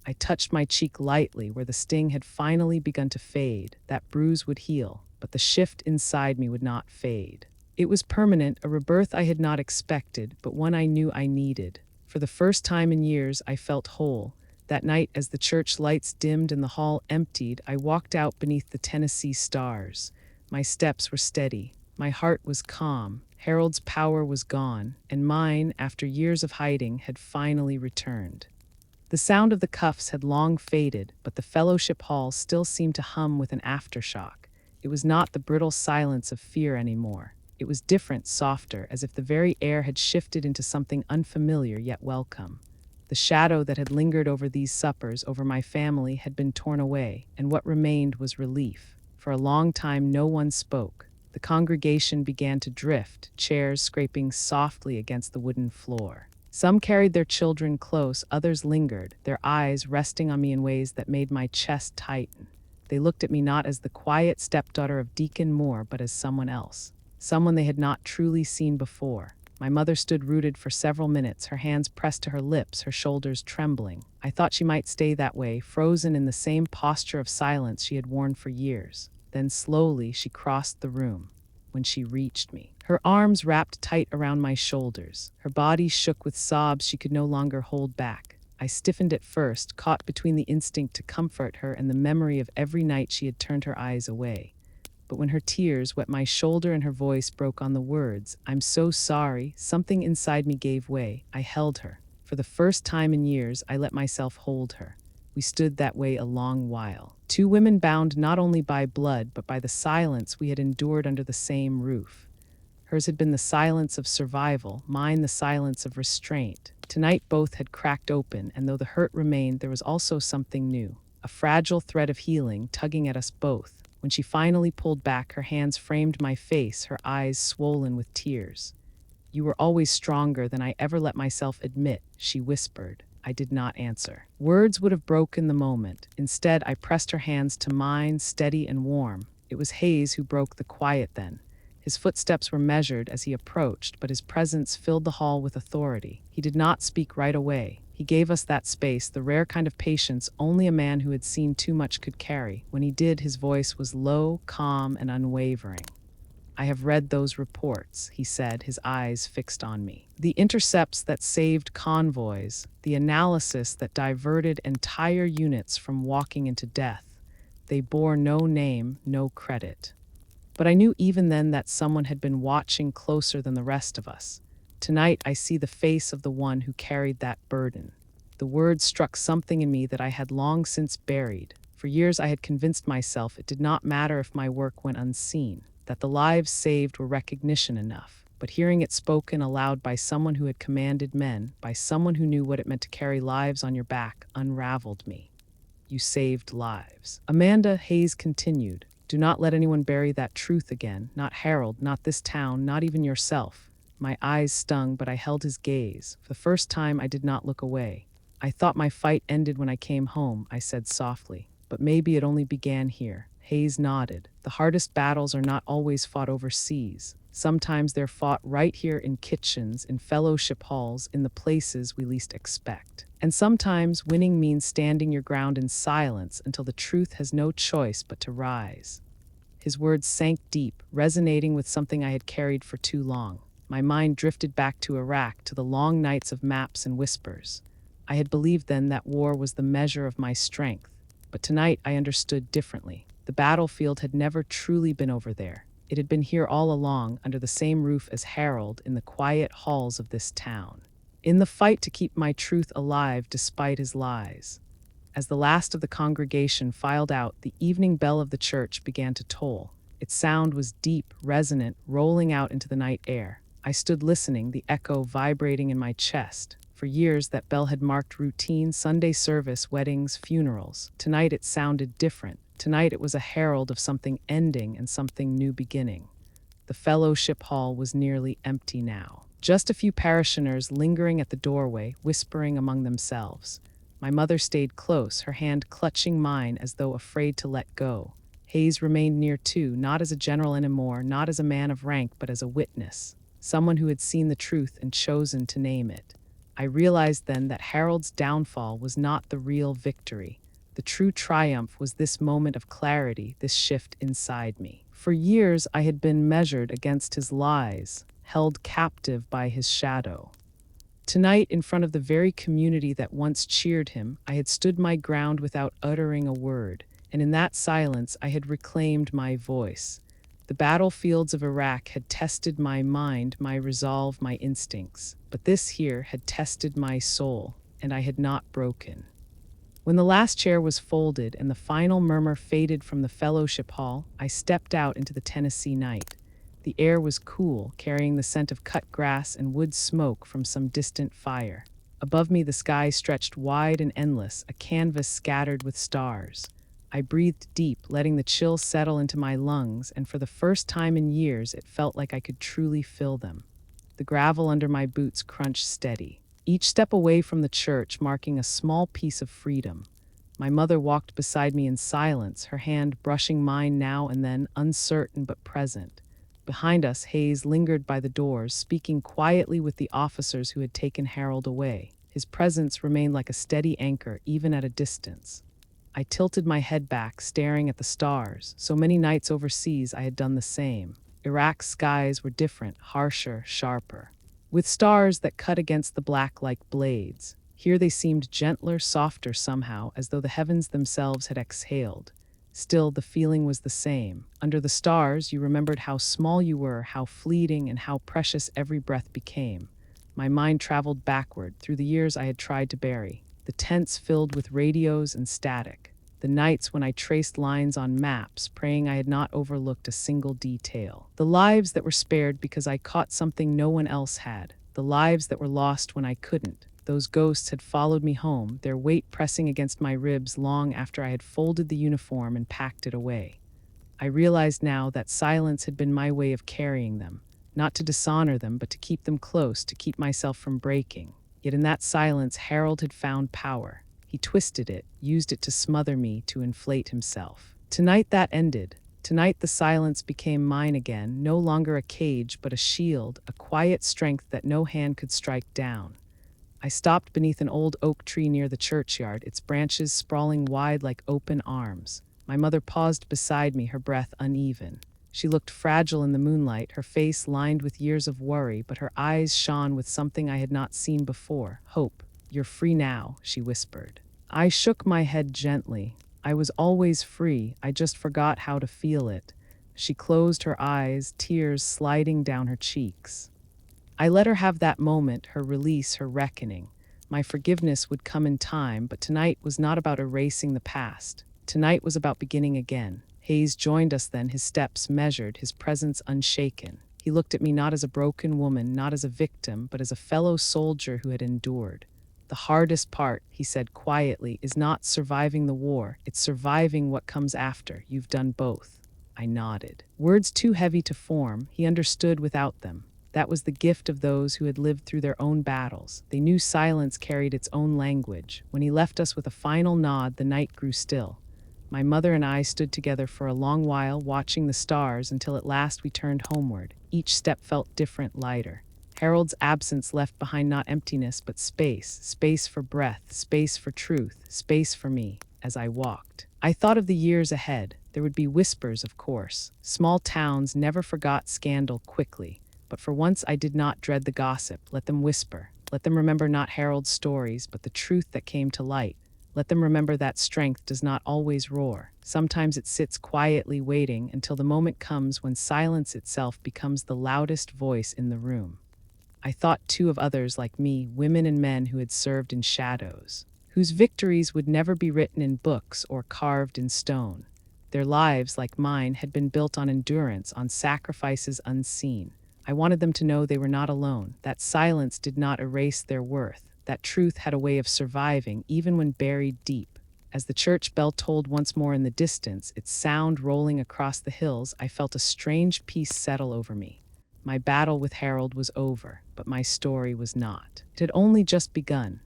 I touched my cheek lightly where the sting had finally begun to fade. That bruise would heal, but the shift inside me would not fade. It was permanent, a rebirth I had not expected, but one I knew I needed. For the first time in years, I felt whole. That night, as the church lights dimmed and the hall emptied, I walked out beneath the Tennessee stars. My steps were steady. My heart was calm. Harold's power was gone, and mine, after years of hiding, had finally returned. The sound of the cuffs had long faded, but the fellowship hall still seemed to hum with an aftershock. It was not the brittle silence of fear anymore. It was different, softer, as if the very air had shifted into something unfamiliar yet welcome. The shadow that had lingered over these suppers, over my family, had been torn away, and what remained was relief. For a long time, no one spoke. The congregation began to drift, chairs scraping softly against the wooden floor. Some carried their children close, others lingered, their eyes resting on me in ways that made my chest tighten. They looked at me not as the quiet stepdaughter of Deacon Moore, but as someone else, someone they had not truly seen before. My mother stood rooted for several minutes, her hands pressed to her lips, her shoulders trembling. I thought she might stay that way, frozen in the same posture of silence she had worn for years. Then slowly she crossed the room. When she reached me, her arms wrapped tight around my shoulders, her body shook with sobs she could no longer hold back. I stiffened at first, caught between the instinct to comfort her and the memory of every night she had turned her eyes away. But when her tears wet my shoulder and her voice broke on the words, "I'm so sorry," something inside me gave way. I held her. For the first time in years, I let myself hold her. We stood that way a long while. Two women bound not only by blood, but by the silence we had endured under the same roof. Hers had been the silence of survival, mine the silence of restraint. Tonight both had cracked open, and though the hurt remained, there was also something new. a fragile thread of healing tugging at us both. When she finally pulled back, her hands framed my face, her eyes swollen with tears. "You were always stronger than I ever let myself admit," she whispered. I did not answer. Words would have broken the moment. Instead, I pressed her hands to mine, steady and warm. It was Hayes who broke the quiet then. His footsteps were measured as he approached, but his presence filled the hall with authority. He did not speak right away. He gave us that space, the rare kind of patience only a man who had seen too much could carry. When he did, his voice was low, calm, and unwavering. "I have read those reports," he said, his eyes fixed on me. "The intercepts that saved convoys, the analysis that diverted entire units from walking into death. They bore no name, no credit. But I knew even then that someone had been watching closer than the rest of us. Tonight I see the face of the one who carried that burden." The words struck something in me that I had long since buried. For years I had convinced myself it did not matter if my work went unseen, that the lives saved were recognition enough. But hearing it spoken aloud by someone who had commanded men, by someone who knew what it meant to carry lives on your back, unraveled me. "You saved lives." Amanda, Hayes continued. "Do not let anyone bury that truth again. Not Harold, not this town, not even yourself." My eyes stung, but I held his gaze. For the first time, I did not look away. "I thought my fight ended when I came home," I said softly. "But maybe it only began here." Hayes nodded. "The hardest battles are not always fought overseas. Sometimes they're fought right here in kitchens, in fellowship halls, in the places we least expect. And sometimes winning means standing your ground in silence until the truth has no choice but to rise." His words sank deep, resonating with something I had carried for too long. My mind drifted back to Iraq, to the long nights of maps and whispers. I had believed then that war was the measure of my strength, but tonight I understood differently. The battlefield had never truly been over there. It had been here all along, under the same roof as Harold, in the quiet halls of this town. In the fight to keep my truth alive despite his lies. As the last of the congregation filed out, the evening bell of the church began to toll. Its sound was deep, resonant, rolling out into the night air. I stood listening, the echo vibrating in my chest. For years, that bell had marked routine, Sunday service, weddings, funerals. Tonight it sounded different. Tonight it was a herald of something ending and something new beginning. The fellowship hall was nearly empty now. Just a few parishioners lingering at the doorway, whispering among themselves. My mother stayed close, her hand clutching mine as though afraid to let go. Hayes remained near too, not as a general anymore, not as a man of rank, but as a witness. Someone who had seen the truth and chosen to name it. I realized then that Harold's downfall was not the real victory. The true triumph was this moment of clarity, this shift inside me. For years I had been measured against his lies, held captive by his shadow. Tonight, in front of the very community that once cheered him, I had stood my ground without uttering a word, and in that silence I had reclaimed my voice. The battlefields of Iraq had tested my mind, my resolve, my instincts, but this here had tested my soul, and I had not broken. When the last chair was folded and the final murmur faded from the fellowship hall, I stepped out into the Tennessee night. The air was cool, carrying the scent of cut grass and wood smoke from some distant fire. Above me the sky stretched wide and endless, a canvas scattered with stars. I breathed deep, letting the chill settle into my lungs, and for the first time in years it felt like I could truly feel them. The gravel under my boots crunched steady. Each step away from the church marking a small piece of freedom. My mother walked beside me in silence, her hand brushing mine now and then, uncertain but present. Behind us, Hayes lingered by the doors, speaking quietly with the officers who had taken Harold away. His presence remained like a steady anchor, even at a distance. I tilted my head back, staring at the stars. So many nights overseas I had done the same. Iraq's skies were different, harsher, sharper, with stars that cut against the black like blades. Here they seemed gentler, softer somehow, as though the heavens themselves had exhaled. Still, the feeling was the same. Under the stars, you remembered how small you were, how fleeting, and how precious every breath became. My mind traveled backward, through the years I had tried to bury. The tents filled with radios and static. The nights when I traced lines on maps, praying I had not overlooked a single detail. The lives that were spared because I caught something no one else had. The lives that were lost when I couldn't. Those ghosts had followed me home, their weight pressing against my ribs long after I had folded the uniform and packed it away. I realized now that silence had been my way of carrying them, not to dishonor them, but to keep them close, to keep myself from breaking. Yet in that silence, Harold had found power. He twisted it, used it to smother me, to inflate himself. Tonight that ended. Tonight the silence became mine again, no longer a cage, but a shield, a quiet strength that no hand could strike down. I stopped beneath an old oak tree near the churchyard, its branches sprawling wide like open arms. My mother paused beside me, her breath uneven. She looked fragile in the moonlight, her face lined with years of worry, but her eyes shone with something I had not seen before. Hope. You're free now, she whispered. I shook my head gently. I was always free, I just forgot how to feel it. She closed her eyes, tears sliding down her cheeks. I let her have that moment, her release, her reckoning. My forgiveness would come in time, but tonight was not about erasing the past. Tonight was about beginning again. Hayes joined us then, his steps measured, his presence unshaken. He looked at me not as a broken woman, not as a victim, but as a fellow soldier who had endured. The hardest part, he said quietly, is not surviving the war, it's surviving what comes after. You've done both. I nodded. Words too heavy to form, he understood without them. That was the gift of those who had lived through their own battles. They knew silence carried its own language. When he left us with a final nod, the night grew still. My mother and I stood together for a long while, watching the stars until at last we turned homeward. Each step felt different, lighter. Harold's absence left behind not emptiness, but space. Space for breath, space for truth, space for me, as I walked. I thought of the years ahead. There would be whispers, of course. Small towns never forgot scandal quickly. But for once I did not dread the gossip. Let them whisper. Let them remember not Harold's stories, but the truth that came to light. Let them remember that strength does not always roar. Sometimes it sits quietly waiting until the moment comes when silence itself becomes the loudest voice in the room. I thought too of others like me, women and men who had served in shadows, whose victories would never be written in books or carved in stone. Their lives, like mine, had been built on endurance, on sacrifices unseen. I wanted them to know they were not alone, that silence did not erase their worth, that truth had a way of surviving even when buried deep. As the church bell tolled once more in the distance, its sound rolling across the hills, I felt a strange peace settle over me. My battle with Harold was over, but my story was not. It had only just begun.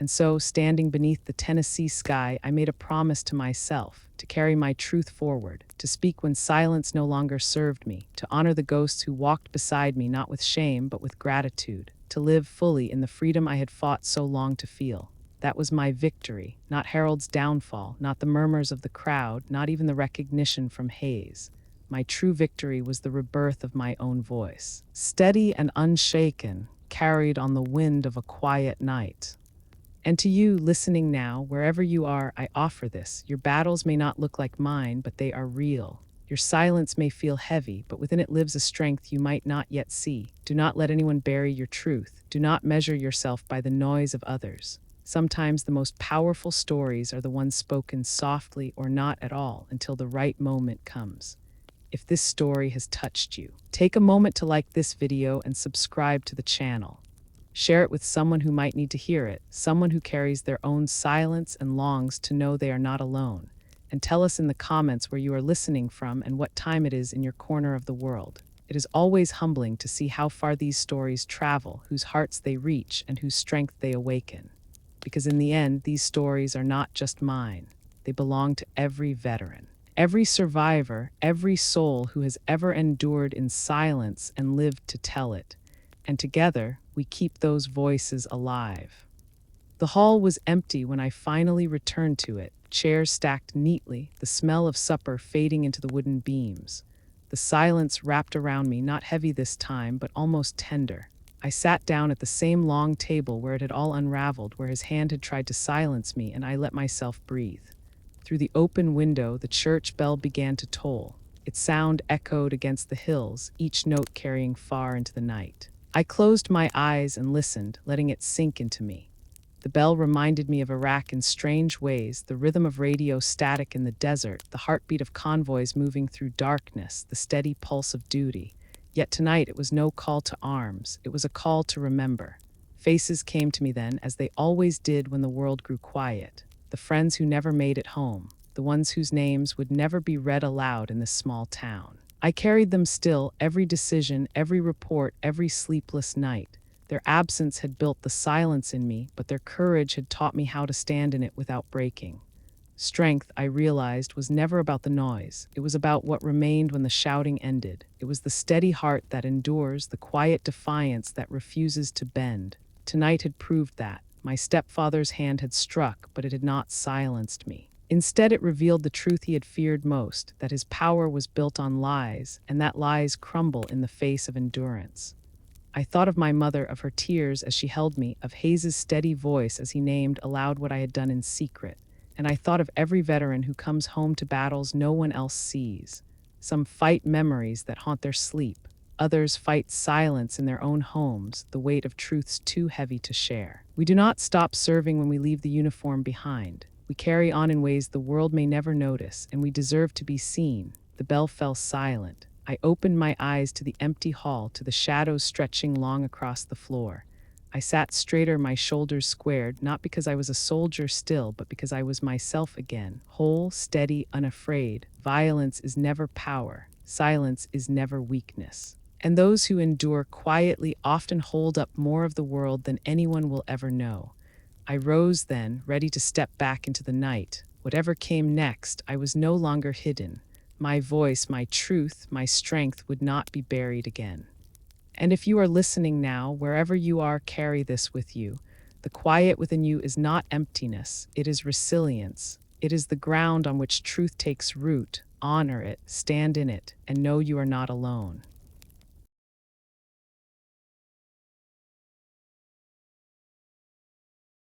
And so, standing beneath the Tennessee sky, I made a promise to myself to carry my truth forward, to speak when silence no longer served me, to honor the ghosts who walked beside me not with shame but with gratitude, to live fully in the freedom I had fought so long to feel. That was my victory, not Harold's downfall, not the murmurs of the crowd, not even the recognition from Hayes. My true victory was the rebirth of my own voice, steady and unshaken, carried on the wind of a quiet night. And to you, listening now, wherever you are, I offer this. Your battles may not look like mine, but they are real. Your silence may feel heavy, but within it lives a strength you might not yet see. Do not let anyone bury your truth. Do not measure yourself by the noise of others. Sometimes the most powerful stories are the ones spoken softly or not at all until the right moment comes. If this story has touched you, take a moment to like this video and subscribe to the channel. Share it with someone who might need to hear it, someone who carries their own silence and longs to know they are not alone. And tell us in the comments where you are listening from and what time it is in your corner of the world. It is always humbling to see how far these stories travel, whose hearts they reach, and whose strength they awaken. Because in the end, these stories are not just mine. They belong to every veteran, every survivor, every soul who has ever endured in silence and lived to tell it. And together, we keep those voices alive. The hall was empty when I finally returned to it, chairs stacked neatly, the smell of supper fading into the wooden beams. The silence wrapped around me, not heavy this time, but almost tender. I sat down at the same long table where it had all unraveled, where his hand had tried to silence me, and I let myself breathe. Through the open window, the church bell began to toll. Its sound echoed against the hills, each note carrying far into the night. I closed my eyes and listened, letting it sink into me. The bell reminded me of Iraq in strange ways, the rhythm of radio static in the desert, the heartbeat of convoys moving through darkness, the steady pulse of duty. Yet tonight it was no call to arms, it was a call to remember. Faces came to me then, as they always did when the world grew quiet. The friends who never made it home, the ones whose names would never be read aloud in this small town. I carried them still, every decision, every report, every sleepless night. Their absence had built the silence in me, but their courage had taught me how to stand in it without breaking. Strength, I realized, was never about the noise. It was about what remained when the shouting ended. It was the steady heart that endures, the quiet defiance that refuses to bend. Tonight had proved that. My stepfather's hand had struck, but it had not silenced me. Instead, it revealed the truth he had feared most, that his power was built on lies, and that lies crumble in the face of endurance. I thought of my mother, of her tears as she held me, of Hayes's steady voice as he named aloud what I had done in secret. And I thought of every veteran who comes home to battles no one else sees. Some fight memories that haunt their sleep. Others fight silence in their own homes, the weight of truths too heavy to share. We do not stop serving when we leave the uniform behind. We carry on in ways the world may never notice, and we deserve to be seen. The bell fell silent. I opened my eyes to the empty hall, to the shadows stretching long across the floor. I sat straighter, my shoulders squared, not because I was a soldier still, but because I was myself again, whole, steady, unafraid. Violence is never power. Silence is never weakness. And those who endure quietly often hold up more of the world than anyone will ever know. I rose then, ready to step back into the night. Whatever came next, I was no longer hidden. My voice, my truth, my strength would not be buried again. And if you are listening now, wherever you are, carry this with you. The quiet within you is not emptiness, it is resilience. It is the ground on which truth takes root. Honor it, stand in it, and know you are not alone.